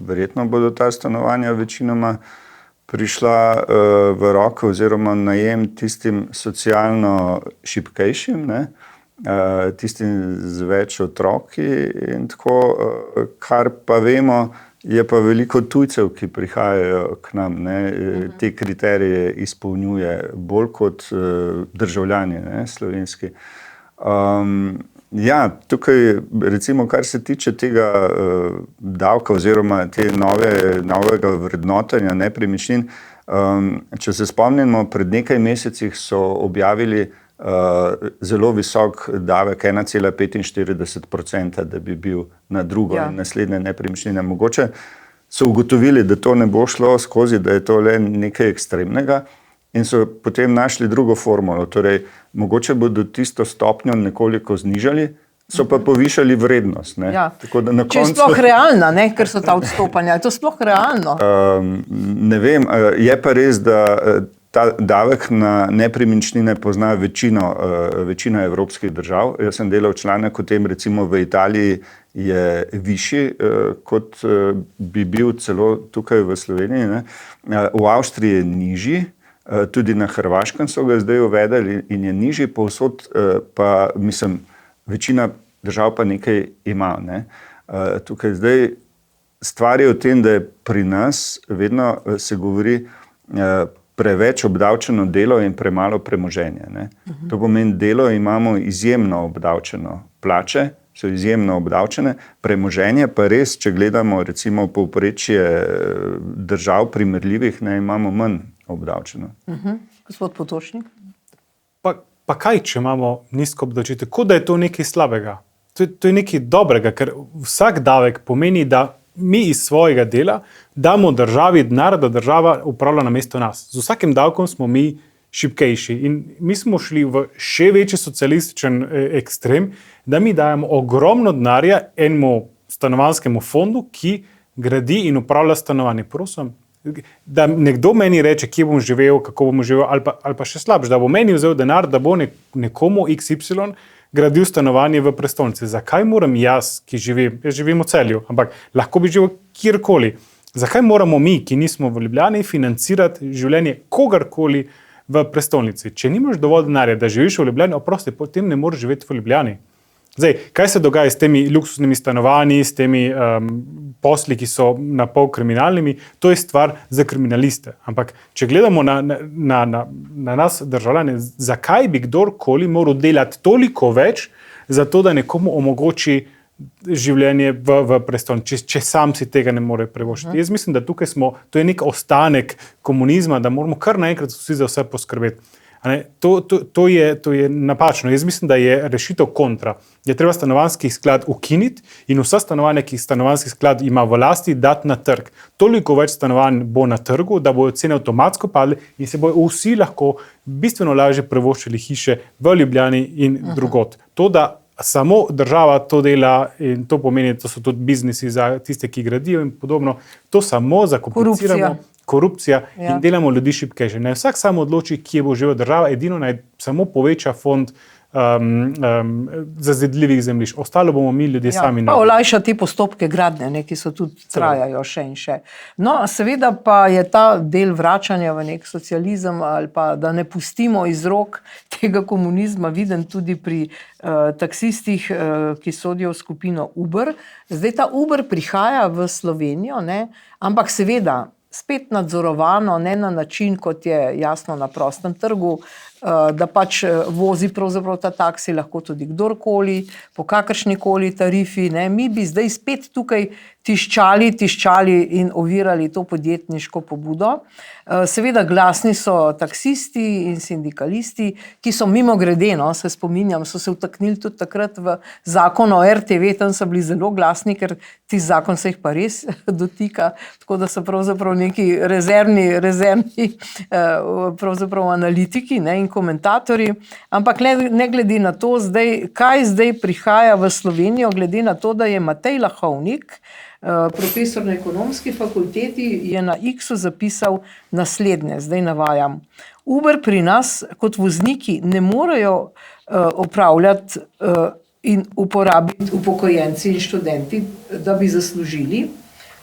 Verjetno bodo ta stanovanja večinoma prišla v roko oziroma najem tistim socialno šibkejšim, tistim z več otroki in tako, kar pa vemo, je pa veliko tujcev, ki prihajajo k nam, te kriterije izpolnjuje bolj kot državljani, slovenski. Ja, tukaj recimo, kar se tiče tega davka oziroma te novega vrednotenja nepremičnin, če se spomnimo, pred nekaj mesecih so objavili zelo visok davek 1,45%, da bi bil na drugo in naslednje nepremičnine. Mogoče so ugotovili, da to ne bo šlo skozi, da je to le nekaj ekstremnega. In so potem našli drugo formulo, torej mogoče bodo tisto stopnjo nekoliko znižali, so pa povišali vrednost. Tako da na koncu... Če je sploh realna, ker so ta odstopanja, je to sploh realno? Ne vem, je pa res, da ta davek na nepremičnine pozna večina evropskih držav. Jaz sem delal članek o tem, recimo v Italiji je višji, kot bi bil celo tukaj v Sloveniji. V Avstriji je nižji. Tudi na Hrvaškem so ga zdaj uvedli in je nižji, povsod pa, večina držav pa nekaj ima. Tukaj zdaj stvar je v tem, da je pri nas vedno se govori preveč obdavčeno delo in premalo premoženje. To pomeni, delo imamo izjemno obdavčeno, plače so izjemno obdavčene, premoženje pa res, če gledamo recimo povprečje držav primerljivih, imamo manj obdavčeno. Gospod Potočnik? Pa kaj, če imamo nizko obdavčitev? Kot da je to nekaj slabega. To je nekaj dobrega, ker vsak davek pomeni, da mi iz svojega dela damo državi denar, da država upravlja namesto nas. Z vsakim davkom smo mi šibkejši. In mi smo šli v še večji socialističen ekstrem, da mi dajemo ogromno denarja enemu stanovanjskemu fondu, ki gradi in upravlja stanovanje. Prosim, da nekdo meni reče, kje bom živel, kako bom živel, ali pa še slabše, da bo meni vzel denar, da bo nekomu XY gradil stanovanje v prestolnici. Zakaj moram jaz, ki živim v Celju, ampak lahko bi živel kjerkoli, zakaj moramo mi, ki nismo v Ljubljani, financirati življenje kogarkoli v prestolnici? Če nimaš dovolj denarja, da živiš v Ljubljani, oprosti, potem ne moreš živeti v Ljubljani. Zdaj, kaj se dogaja s temi luksuznimi stanovanji, s temi posli, ki so na pol kriminalnimi, to je stvar za kriminaliste. Ampak, če gledamo na nas državljane, zakaj bi kdorkoli moral delati toliko več, zato da nekomu omogoči življenje v prestolnici, če sam si tega ne more privoščiti. Jaz mislim, da tukaj to je nek ostanek komunizma, da moramo kar naenkrat vsi za vse poskrbeti. To je napačno. Jaz mislim, da je rešitev kontra. Je treba stanovanjski sklad ukiniti in vsa stanovanja, ki stanovanjski sklad ima v lasti, dati na trg. Toliko več stanovanj bo na trgu, da bodo cene avtomatsko padle in se bodo vsi lahko bistveno lažje privoščili hiše v Ljubljani in drugod. To, da samo država to dela in to pomeni, da so tudi biznisi za tiste, ki gradijo in podobno, to samo zakompliciramo. Korupcija in delamo ljudi šibkejše. Ne vsak samo odloči, kje bo živel država, edino naj samo poveča fond zazidljivih zemljišč. Ostalo bomo mi ljudje sami. Pa olajša te postopke gradnje, ki so tudi trajajo še in še. No, seveda pa je ta del vračanja v nek socializem ali pa da ne pustimo iz rok tega komunizma viden tudi pri taksistih, ki sodijo v skupino Uber. Zdaj ta Uber prihaja v Slovenijo, ampak seveda spet nadzorovano, ne na način, kot je jasno na prostem trgu, da pač vozi pravzaprav ta taksi lahko tudi kdorkoli, po kakršnikoli tarifi. Mi bi zdaj spet tukaj tiščali in ovirali to podjetniško pobudo. Seveda glasni so taksisti in sindikalisti, ki so mimogrede, se spominjam, so se vtaknili tudi takrat v zakon o RTV, tam so bili zelo glasni, ker ti zakon se jih pa res dotika, tako da so pravzaprav neki rezervni pravzaprav analitiki in komentatorji, ampak ne glede na to, kaj zdaj prihaja v Slovenijo, glede na to, da je Matej Lahovnik, profesor na ekonomski fakulteti, je na X-u zapisal naslednje, zdaj navajam. Uber pri nas kot vozniki ne morejo opravljati in uporabiti upokojenci in študenti, da bi zaslužili,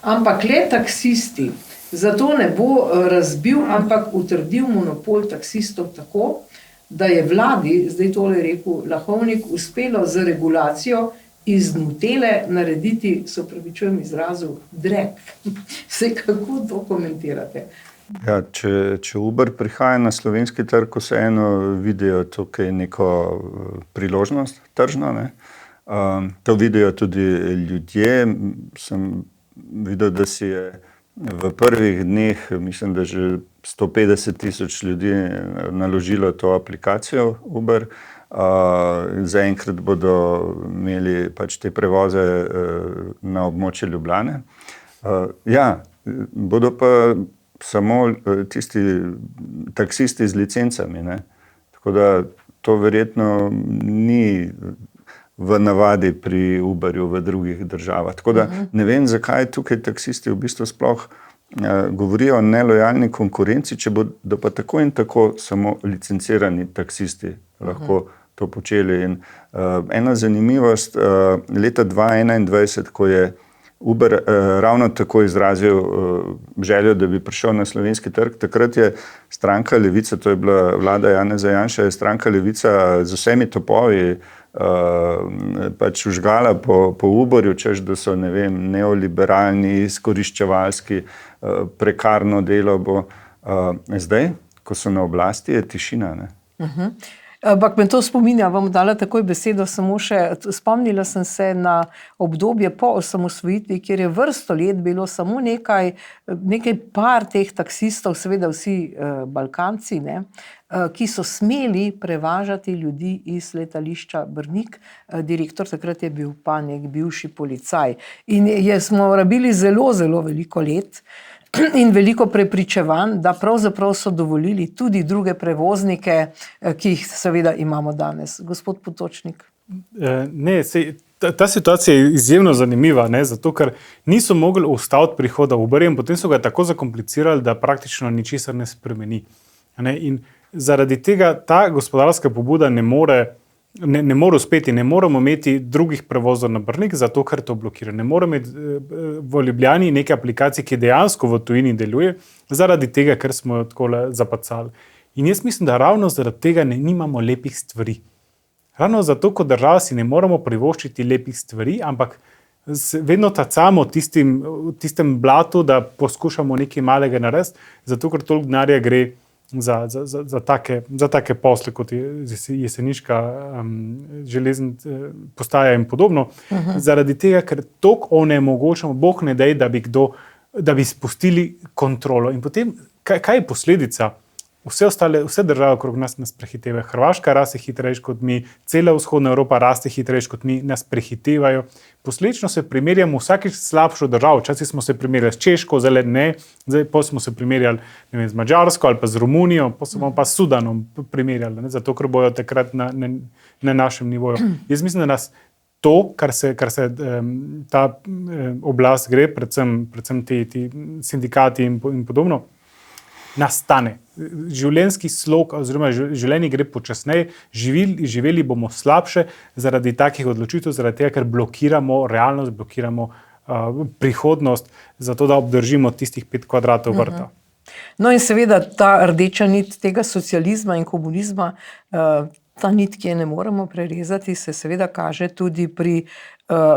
ampak le taksisti. Zato ne bo razbil, ampak utrdil monopol taksistov tako, da je vladi, zdaj tole rekel Lahovnik, uspelo z regulacijo iz Nutele narediti, se opravičujem izrazu, drek. Vse kako to komentirate? Ja, če Uber prihaja na slovenski trg, vseeno vidijo tukaj neko priložnost tržno. To vidijo tudi ljudje. Sem videl, da si je v prvih dneh, mislim, da že 150,000 ljudi naložilo to aplikacijo Uber. Zaenkrat bodo imeli pač te prevoze na območje Ljubljane. Bodo pa samo tisti taksisti z licencami. Tako da to verjetno ni v navadi pri Uberju v drugih državah. Tako da ne vem, zakaj tukaj taksisti v bistvu sploh govorijo o nelojalni konkurenci, če bodo pa tako in tako samo licencirani taksisti lahko to počeli. In ena zanimivost, leta 2021, ko je Uber ravno tako izrazil željo, da bi prišel na slovenski trg, takrat je stranka Levica, to je bila vlada Janeza Janše, je stranka Levica z vsemi topovi pač užgala po Uberju, češ da so, ne vem, neoliberalni, izkoriščevalski, prekarno delo bo. Zdaj, ko so na oblasti, je tišina. Ampak me to spominja, vam dala takoj besedo, samo še spomnila sem se na obdobje po osamosvojitvi, kjer je vrsto let bilo samo nekaj par teh taksistov, seveda vsi Balkanci, ki so smeli prevažati ljudi iz letališča Brnik. Direktor takrat je bil pa nek bivši policaj. In smo rabili zelo, zelo veliko let in veliko prepričevanj, da pravzaprav so dovolili tudi druge prevoznike, ki jih seveda imamo danes. Gospod Potočnik. Ta situacija je izjemno zanimiva, zato ker niso mogli ustaviti prihoda Uberja in potem so ga tako zakomplicirali, da praktično ničesar ne spremeni. In zaradi tega ta gospodarska pobuda ne more uspeti, ne moramo imeti drugih prevozov na Brnik, zato ker to blokira. Ne moramo imeti v Ljubljani neke aplikacije, ki dejansko v tujini deluje, zaradi tega, ker smo jo tako zapacali. In jaz mislim, da ravno zaradi tega nimamo lepih stvari. Ravno zato, kot država si ne moramo privoščiti lepih stvari, ampak vedno tacamo v tistem blatu, da poskušamo nekaj malega narediti, zato ker toliko denarja gre za take posle, kot je jeseniška železnica postaja in podobno, zaradi tega, ker toliko onemogočamo, Bog ne daj, da bi spustili kontrolo. In potem, kaj je posledica? vse države okrog nas prehitevajo. Hrvaška raste hitrejš kot mi, cela vzhodna Evropa raste hitrejš kot mi, nas prehitevajo. Posledično se primerjamo vsakič slabšo državo. Včasih smo se primerjali s Češko, zdaj ne, pa smo se primerjali z Madžarsko ali pa z Romunijo, pa smo pa s Sudanom primerjali, ne, zato ker bojo takrat na našem nivoju. Jaz mislim, da nas to, kar se ta oblast gre, predvsem ti sindikati in podobno, nastane. Življenjski slog oziroma življenje gre počasneje, živeli bomo slabše zaradi takih odločitev, zaradi tega, ker blokiramo realnost, blokiramo prihodnost, zato da obdržimo tistih 5 kvadratov vrta. No in seveda ta rdeča nit tega socializma in komunizma, ta nit, ki je ne moremo prerezati, se seveda kaže tudi pri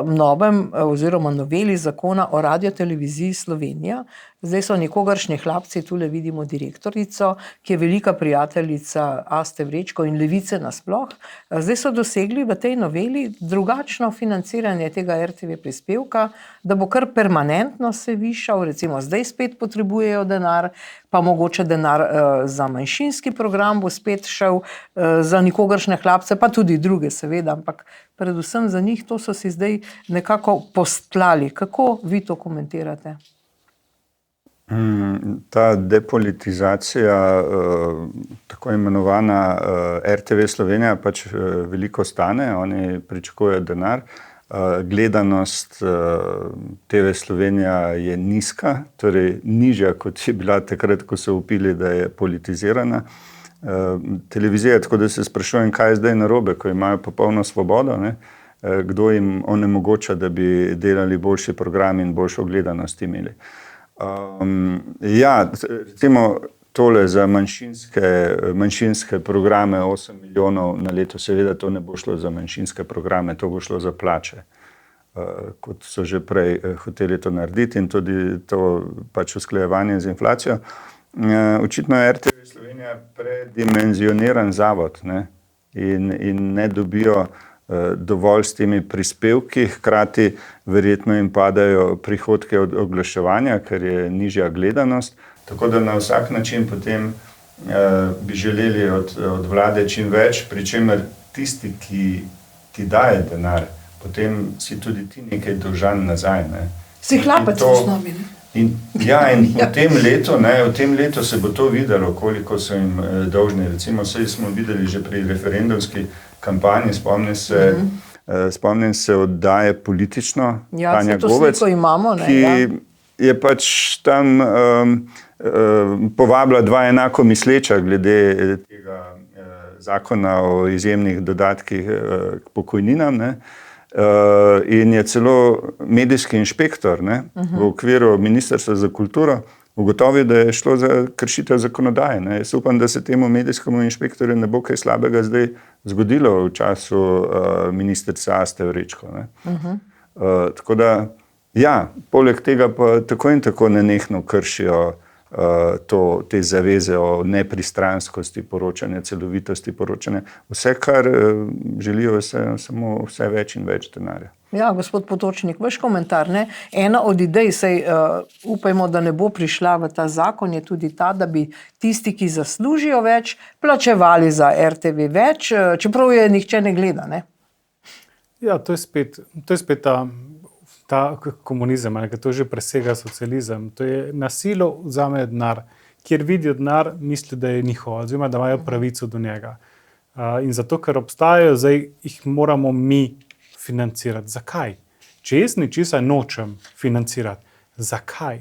novem oziroma noveli zakona o radioteleviziji Slovenija. Zdaj so nikogaršnji hlapci, tule vidimo direktorico, ki je velika prijateljica Aste Vrečko in Levice nasploh. Zdaj so dosegli v tej noveli drugačno financiranje tega RTV prispevka, da bo kar permanentno se višal, recimo zdaj spet potrebujejo denar, pa mogoče denar za manjšinski program bo spet šel za nikogaršnje hlapce, pa tudi druge seveda, ampak predvsem za njih, to so si zdaj nekako postlali. Kako vi to komentirate? Ta depolitizacija, tako imenovana RTV Slovenija, pač veliko stane, oni pričakujejo denar. Gledanost TV Slovenija je nizka, torej nižja, kot je bila takrat, ko so upili, da je politizirana. Televizija, tako da se sprašujem, kaj je zdaj narobe, ko imajo popolno svobodo, ne? Kdo jim onemogoča, da bi delali boljši program in boljšo gledanost imeli. Ja, recimo tole za manjšinske programe 8 milijonov na leto, seveda to ne bo šlo za manjšinske programe, to bo šlo za plače, kot so že prej hoteli to narediti in tudi to pač usklajevanje z inflacijo. Očitno je RTV Slovenija predimenzioniran zavod, ne? In ne dobijo dovolj s temi prispevki, hkrati verjetno jim padajo prihodke od oglaševanja, ker je nižja gledanost, tako da na vsak način potem bi želeli od vlade čim več, pri čemer tisti, ki ti daje denar, potem si tudi ti nekaj dolžan nazaj. Ne? Si hlapec v osnovi, ne? In v tem letu se bo to videlo, koliko so jim dolžni. Recimo, saj smo videli že pri referendumski kampanji, spomnim se oddaje Politično, Tanja Govec, ki je pač tam povabila dva enako misleča glede tega zakona o izjemnih dodatkih k pokojninam, ne? In je celo medijski inšpektor, ne, v okviru Ministrstva za kulturo ugotovil, da je šlo za kršitev zakonodaje. Ne. Jaz upam, da se temu medijskemu inšpektorju ne bo kaj slabega zdaj zgodilo v času ministrice Aste Vrečko. Ne. Tako da, ja, poleg tega pa tako in tako nenehno kršijo te zaveze o nepristranskosti poročanja, celovitosti poročanja. Vse, kar želijo, samo vse več in več denarja. Ja, gospod Potočnik, vaš komentar, ne? Ena od idej, upajmo, da ne bo prišla v ta zakon, je tudi ta, da bi tisti, ki zaslužijo več, plačevali za RTV več, čeprav je nihče ne gleda, ne? Ja, to je spet ta komunizem, ker to že presega socializem. To je nasilo vzame denar, kjer vidijo denar, misli, da je njihov, oziroma da imajo pravico do njega. In zato, ker obstajajo, zdaj jih moramo mi financirati. Zakaj? Če jaz nečesa nočem financirati, zakaj?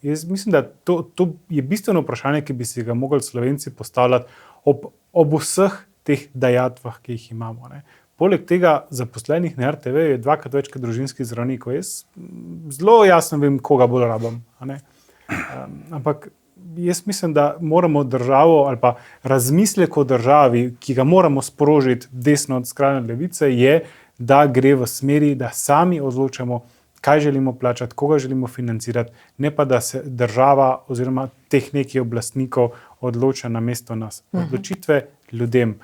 Jaz mislim, da to je bistveno vprašanje, ki bi si ga mogli Slovenci postavljati ob vseh teh dajatvah, ki jih imamo. Ne? Poleg tega zaposlenih na RTV je 2x več kot družinskih zdravnikov. Jaz zelo jasno vem, koga bolj rabim. Ampak jaz mislim, da moramo državo ali pa razmislek o državi, ki ga moramo sprožiti desno od skrajne levice, je, da gre v smeri, da sami odločamo, kaj želimo plačati, koga želimo financirati, ne pa da se država oziroma teh nekih oblastnikov odloča namesto nas. Odločitve ljudem.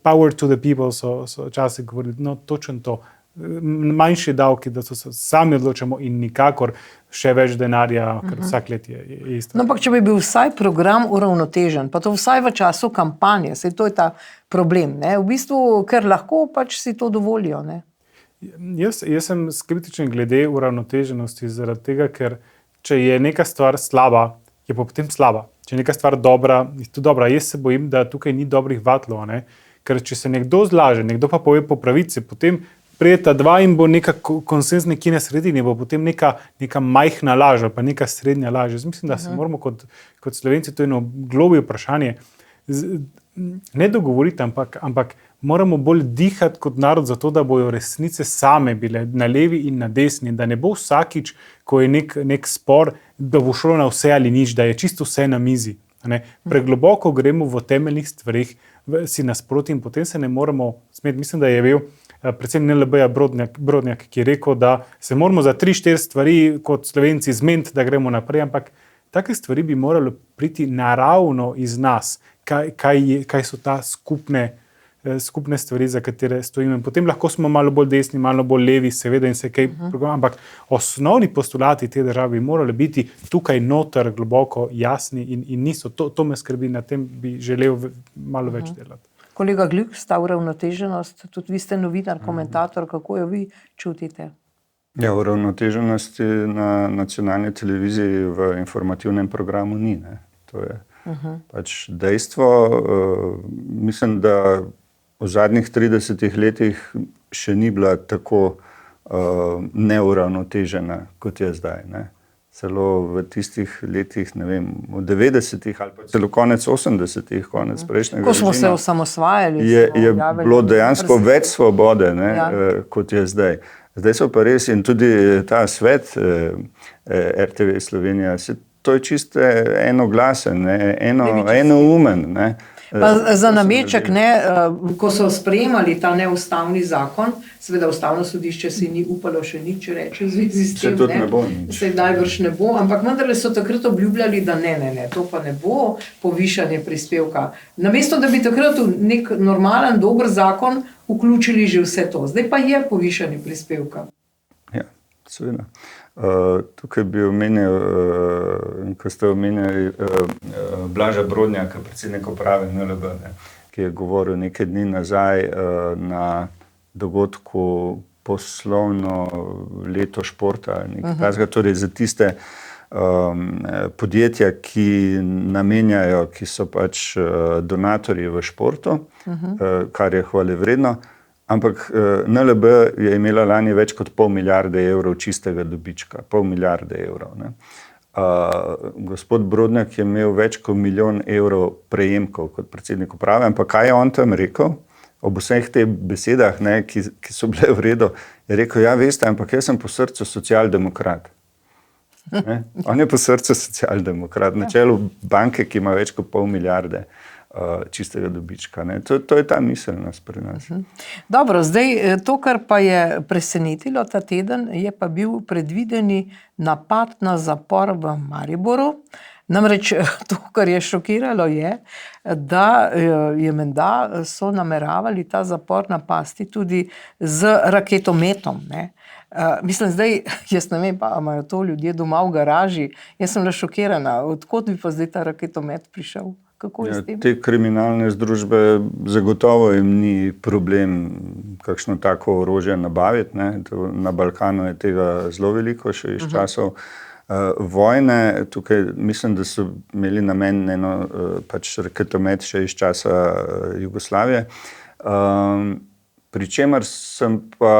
Power to the people so včasih govorili, no točno to. manjši davki, da se sami odločamo in nikakor še več denarja, ker vsak let je isto. No, ampak če bi bil vsaj program uravnotežen, pa to vsaj v času kampanje, saj to je ta problem, ne? V bistvu, ker lahko pač si to dovolijo, ne? Jaz sem skeptičen glede uravnoteženosti zaradi tega, ker če je neka stvar slaba, je pa potem slaba. Če je neka stvar dobra, je to dobra. Jaz se bojim, da tukaj ni dobrih vatlov, ne? Ker če se nekdo zlaže, nekdo pa pove po pravici, potem prijeta dva in bo neka konsens nekje na sredini, bo potem neka majhna laž ali pa neka srednja laž. Jaz mislim, da se moramo kot Slovenci, to je eno globje vprašanje, ne dogovoriti, ampak moramo bolj dihati kot narod za to, da bojo resnice same bile na levi in na desni, da ne bo vsakič, ko je nek spor, da bo šlo na vse ali nič, da je čisto vse na mizi. Ne? Pregloboko gremo v temeljnih stvarih, si nasproti in potem se ne moramo smeti. Mislim, da je bil predvsem NLB-ja Brodnjak, ki je rekel, da se moramo za 3-4 stvari kot Slovenci zmeniti, da gremo naprej, ampak take stvari bi moralo priti naravno iz nas, kaj so ta skupne stvari, za katere stojimo. Potem lahko smo malo bolj desni, malo bolj levi, seveda in se kaj program, ampak osnovni postulati te države bi morali biti tukaj noter globoko jasni in niso. To me skrbi, na tem bi želel malo več delati. Kolega Glück, sta uravnoteženost, tudi vi ste novinar, komentator, kako jo vi čutite? Ja, uravnoteženosti na nacionalni televiziji v informativnem programu ni, ne. To je pač dejstvo. Mislim, da v zadnjih 30 letih še ni bila tako neuravnotežena, kot je zdaj, ne. Celo v tistih letih, ne vem, v 90-ih ali pa celo konec 80-ih, konec prejšnjega režima. Ko smo se osamosvajali. Je bilo dejansko več svobode, ne, kot je zdaj. Zdaj so pa res in tudi ta svet RTV Slovenija, to je čisto enoglasen, enoumen, ne. Pa za nameček, ne, ko so sprejemali ta neustavni zakon, seveda ustavno sodišče si ni upalo še nič reči v zvezi s tem, se najbrž ne bo, ampak vendarle so takrat obljubljali, da ne, to pa ne bo povišanje prispevka. Namesto, da bi takrat v nek normalen, dober zakon vključili že vse to. Zdaj pa je povišanje prispevka. Ja, seveda. Tukaj bi omenil, ko ste omenjali Blaža Brodnjaka, predsednika uprave NLB, ki je govoril nekaj dni nazaj na dogodku poslovno leto športa, nekaj takega, torej za tiste podjetja, ki namenjajo, ki so pač donatorji v športu, kar je hvale-vredno. Ampak NLB je imela lani več kot 500 milijarde evrov čistega dobička. 500 milijarde evrov. Ne. Gospod Brodnjak je imel več kot 1 milijon evrov prejemkov kot predsednik uprave. Ampak kaj je on tam rekel? Ob vseh teh besedah, ne, ki so bile v redu, je rekel, ja, veste, ampak jaz sem po srcu socialdemokrat. Ne. On je po srcu socialdemokrat. Na čelu banke, ki ima več kot 500 milijarde čistega dobička. Ne. To je ta miselnost pri nas. Dobro, zdaj to, kar pa je presenetilo ta teden, je pa bil predvideni napad na zapor v Mariboru. Namreč to, kar je šokiralo, je, da je menda so nameravali ta zapor napasti tudi z raketometom, ne. Mislim, zdaj, jaz ne vem, pa imajo to ljudje doma v garaži. Jaz sem bila šokirana, odkot bi pa zdaj ta raketomet prišel? Kako je s tem? Te kriminalne združbe zagotovo jim ni problem kakšno tako orožje nabaviti, ne. Na Balkanu je tega zelo veliko, še iz časov vojne. Tukaj mislim, da so imeli namen pač raketomet še iz časa Jugoslavije. Pri čemer sem pa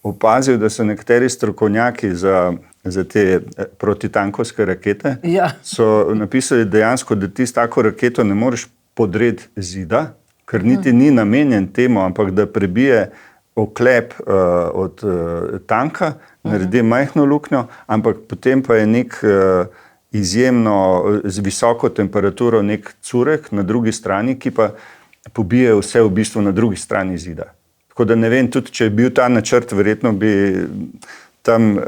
opazil, da so nekateri strokovnjaki za te protitankovske rakete so napisali dejansko, da ti s tako raketo ne moreš podreti zida, ker niti ni namenjen temu, ampak da prebije oklep od tanka, naredi majhno luknjo, ampak potem pa je nek izjemno z visoko temperaturo nek curek na drugi strani, ki pa pobije vse v bistvu na drugi strani zida. Tako da ne vem, tudi če je bil ta načrt, verjetno bi tam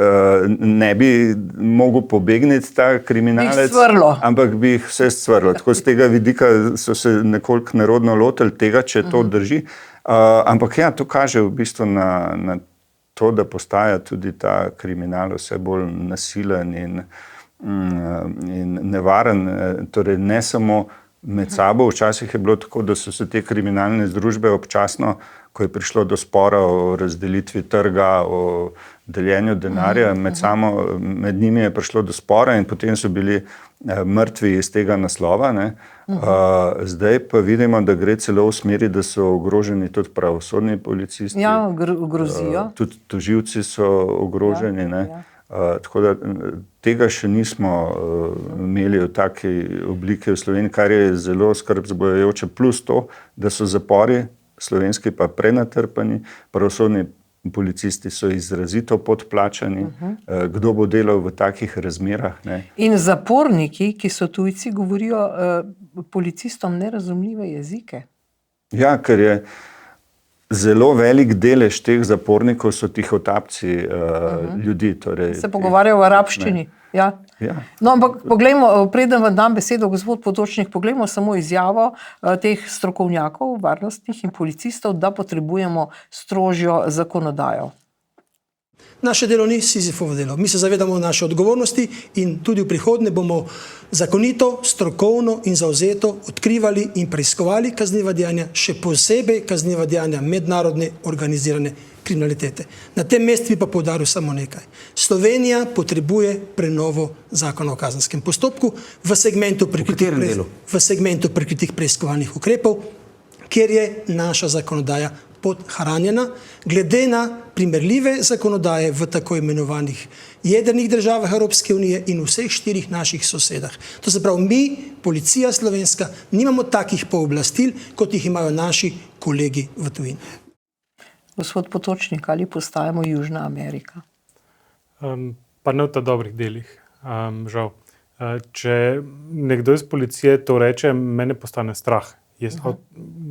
ne bi mogel pobegniti ta kriminalec, ampak bi jih vse scvrlo. Tako z tega vidika so se nekoliko nerodno lotili tega, če to drži. Ampak ja, to kaže v bistvu na to, da postaja tudi ta kriminal vse bolj nasilen in nevaren, torej ne samo med sabo. Včasih je bilo tako, da so se te kriminalne združbe občasno, ko je prišlo do spora o razdelitvi trga, o deljenju denarja, med njimi je prišlo do spora in potem so bili mrtvi iz tega naslova. Ne. Zdaj pa vidimo, da gre celo v smeri, da so ogroženi tudi pravosodni policisti. Ja, grozijo. Tudi tožilci so ogroženi. Ne. Tako da tega še nismo imeli v taki obliki v Sloveniji, kar je zelo skrb vzbujajoče, plus to, da so zapori slovenski pa prenatrpani, pravosodni policisti so izrazito podplačani, kdo bo delal v takih razmerah. Ne? In zaporniki, ki so tujci, govorijo policistom nerazumljive jezike. Ja, ker je zelo velik delež teh zapornikov so tihotapci ljudi. Torej, se pogovarjajo v arabščini. Ja. No, ampak poglejmo, preden vam dam besedo, gospod Potočnik, poglejmo samo izjavo teh strokovnjakov, varnostnih in policistov, da potrebujemo strožjo zakonodajo. Naše delo ni Sizifovo delo. Mi se zavedamo naše odgovornosti in tudi v prihodnje bomo zakonito, strokovno in zavzeto odkrivali in preiskovali kazniva dejanja, še posebej kazniva dejanja mednarodne organizirane kriminalitete. Na tem mestu bi pa poudaril samo nekaj. Slovenija potrebuje prenovo zakona o kazenskem postopku v segmentu prikritih preiskovalnih ukrepov, kjer je naša zakonodaja podhranjena, glede na primerljive zakonodaje v tako imenovanih jedrnih državah Evropske unije in vseh 4 naših sosedah. To se pravi, mi, policija slovenska, nimamo takih pooblastil, kot jih imajo naši kolegi v tujini. Gospod Potočnik, ali postajamo Južna Amerika? Pa ne v ta dobrih delih, žal. Če nekdo iz policije to reče, mene postane strah. Jaz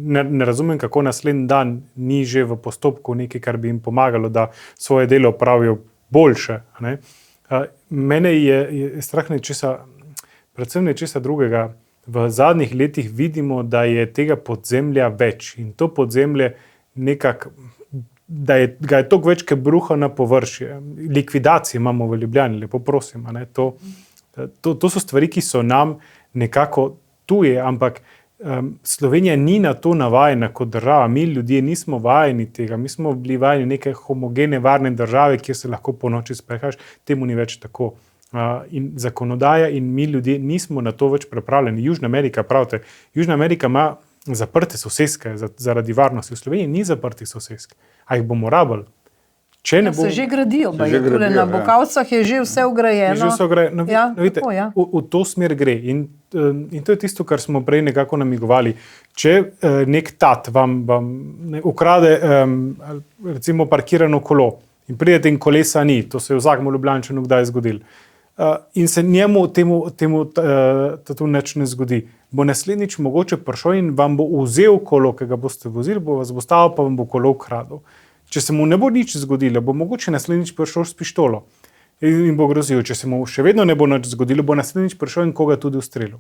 ne razumem, kako naslednji dan ni že v postopku nekaj, kar bi jim pomagalo, da svoje delo opravijo boljše. Ne? Mene je strah nečesa, predvsem nečesa drugega. V zadnjih letih vidimo, da je tega podzemlja več in to podzemlje nekako, da ga je toliko več, ki bruha na površje. Likvidacije imamo v Ljubljani, lepo prosim. Ne? To so stvari, ki so nam nekako tuje, ampak Slovenija ni na to navajena kot država. Mi ljudje nismo vajeni tega. Mi smo bili vajeni neke homogene, varne države, kjer se lahko po noči sprehajaš. Temu ni več tako. In zakonodaja in mi ljudje nismo na to več pripravljeni. Južna Amerika, pravite, Južna Amerika ima zaprte soseske zaradi varnosti. V Sloveniji ni zaprtih sosesk. A jih bomo rabili? Se že gradijo, na Bokavcah je že vse ugrajeno. V to smer gre in to je tisto, kar smo prej nekako namigovali. Če nek tat vam ukrade recimo parkirano kolo in pridete in kolesa ni, to se je v Zagmu Ljubljančanu kdaj zgodilo, in se njemu temu nič ne zgodi, bo naslednjič mogoče prišel in vam bo vzel kolo, ki ga boste vozili, bo vas bo stavil, pa vam bo kolo ukradel. Če se mu ne bo nič zgodilo, bo mogoče naslednjič prišel s pištolo in bo grozil. Če se mu še vedno ne bo nič zgodilo, bo naslednjič prišel in koga tudi ustrelil.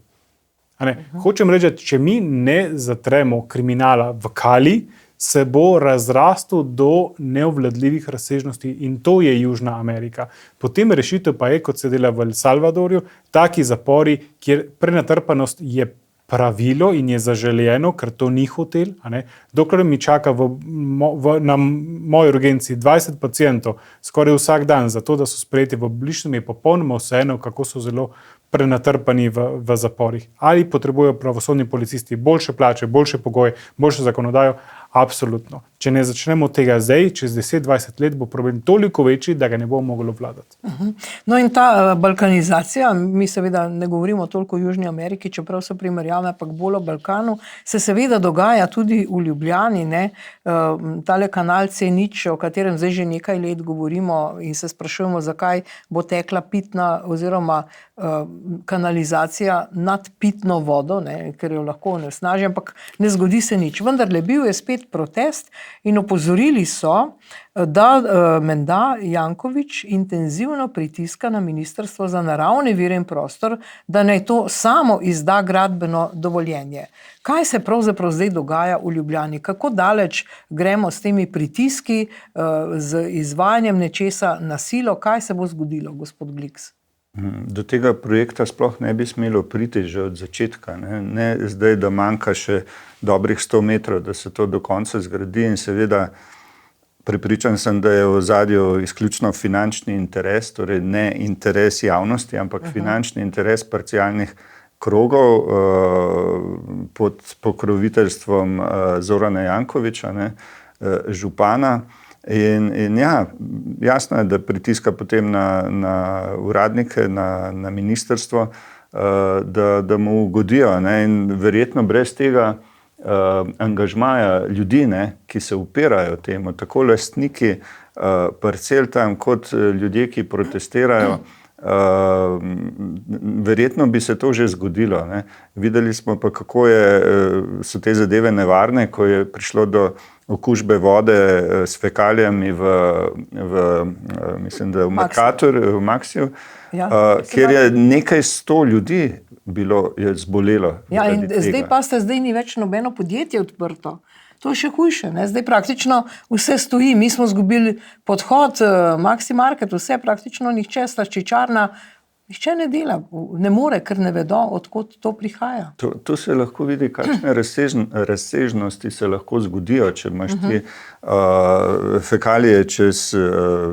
Hočem reči, če mi ne zatremo kriminala v kali, se bo razrastel do neobvladljivih razsežnosti in to je Južna Amerika. Potem rešitev pa je, kot se dela v El Salvadorju, taki zapori, kjer prenatrpanost je pravilo in je zaželjeno, ker to ni hotel. Dokler mi čaka na moji urgenci 20 pacientov skoraj vsak dan, zato da so sprejeti v bližnjem, je popolnoma vseeno, kako so zelo prenatrpani v zaporih. Ali potrebujejo pravosodni policisti boljše plače, boljše pogoje, boljšo zakonodajo? Absolutno. Če ne začnemo tega zdaj, čez 10-20 let bo problem toliko večji, da ga ne bo moglo vladati. No in ta balkanizacija, mi seveda ne govorimo toliko o Južni Ameriki, čeprav so primerjave, ampak bolj o Balkanu, se seveda dogaja tudi v Ljubljani. Tale kanal C0, o katerem zdaj že nekaj let govorimo in se sprašujemo, zakaj bo tekla pitna oziroma kanalizacija nad pitno vodo, ne, ker jo lahko onesnaži, ampak ne zgodi se nič. Vendarle bil je spet protest in opozorili so, da menda Janković intenzivno pritiska na Ministrstvo za naravne vire in prostor, da naj to samo izda gradbeno dovoljenje. Kaj se pravzaprav zdaj dogaja v Ljubljani? Kako daleč gremo s temi pritiski, z izvajanjem nečesa na silo? Kaj se bo zgodilo, gospod Gliks? Do tega projekta sploh ne bi smelo priti že od začetka. Ne zdaj, da manjka še dobrih 100 metrov, da se to do konca zgradi, in seveda prepričan sem, da je v ozadju izključno finančni interes, torej ne interes javnosti, ampak finančni interes parcialnih krogov pod pokroviteljstvom Zorana Jankovića, župana. In ja, jasno je, da pritiska potem na uradnike, na ministrstvo, da mu ugodijo. In verjetno brez tega angažmaja ljudi, ki se upirajo temu, tako lastniki parcel tam kot ljudje, ki protestirajo, verjetno bi se to že zgodilo. Videli smo pa, kako so te zadeve nevarne, ko je prišlo do okužbe vode s fekalijami mislim, da v Mercatorju, v Maxiju, kjer je nekaj 100 ljudi je zbolelo. Ja, in zdaj ni več nobeno podjetje odprto. To je še hujše, zdaj praktično vse stoji, mi smo izgubili podhod, Maxi Market, vse praktično nihče, slaščičarna, nihče ne dela, ne more, ker ne vedo, odkot to prihaja. To se lahko vidi, kakšne razsežnosti se lahko zgodijo, če imaš ti fekalije čez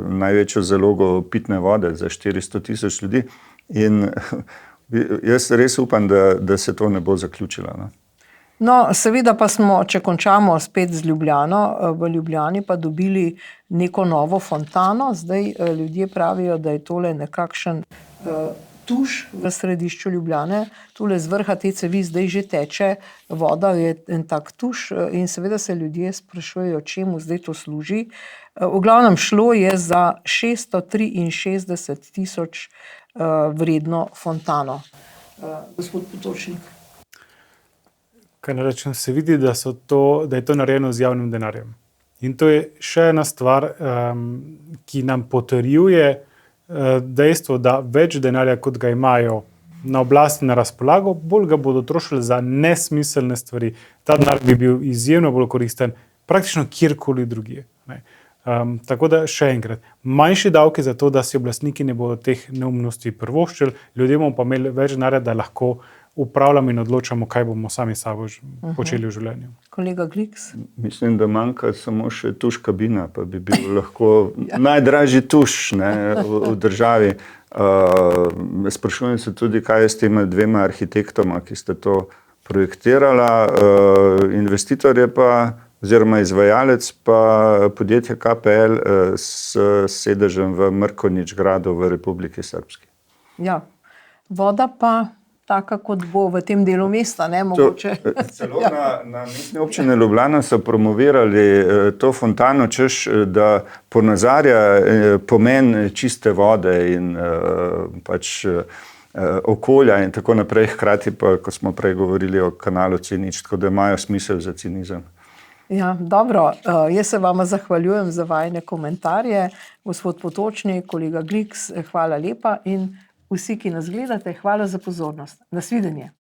največjo zalogo pitne vode za 400,000 ljudi. In jaz res upam, da se to ne bo zaključilo. No, seveda pa smo, če končamo spet z Ljubljano, v Ljubljani pa dobili neko novo fontano. Zdaj ljudje pravijo, da je tole nekakšen tuš v središču Ljubljane. Tule z vrha te cevi zdaj že teče voda, je en tak tuš in seveda se ljudje sprašujejo, čemu zdaj to služi. V glavnem šlo je za 663,000 vredno fontano. Gospod Potočnik. Kaj ne rečem, se vidi, da je to narejeno z javnim denarjem. In to je še ena stvar, ki nam potrjuje dejstvo, da več denarja, kot ga imajo na oblasti na razpolago, bolj ga bodo trošili za nesmiselne stvari. Ta denar bi bil izjemno bolj koristen praktično kjerkoli drugje. Tako da še enkrat, manjši davki za to, da si oblastniki ne bodo teh neumnosti privoščili, ljudje bomo pa imeli več denarja, da lahko upravljamo in odločamo, kaj bomo sami sabo počeli v življenju. Kolega Gliks? Mislim, da manjka samo še tuš kabina, pa bi bil lahko najdražji tuš v državi. Sprašujem se tudi, kaj je s tema dvema arhitektoma, ki sta to projektirala. Investitor je pa, oziroma izvajalec pa podjetje KPL s sedežem v Mrkonjić gradu v Republiki Srpski. Ja, voda pa taka, kot bo v tem delu mesta, mogoče. Celo na mestni občini Ljubljana so promovirali to fontano, češ, da ponazarja pomen čiste vode in pač okolja in tako naprej, hkrati pa, ko smo prej govorili o kanalu C0, tako da imajo smisel za cinizem. Ja, dobro, jaz se vama zahvaljujem za vajine komentarje. Gospod Potočnik, kolega Gliks, hvala lepa in vsi, ki nas gledate, hvala za pozornost. Nasvidenje.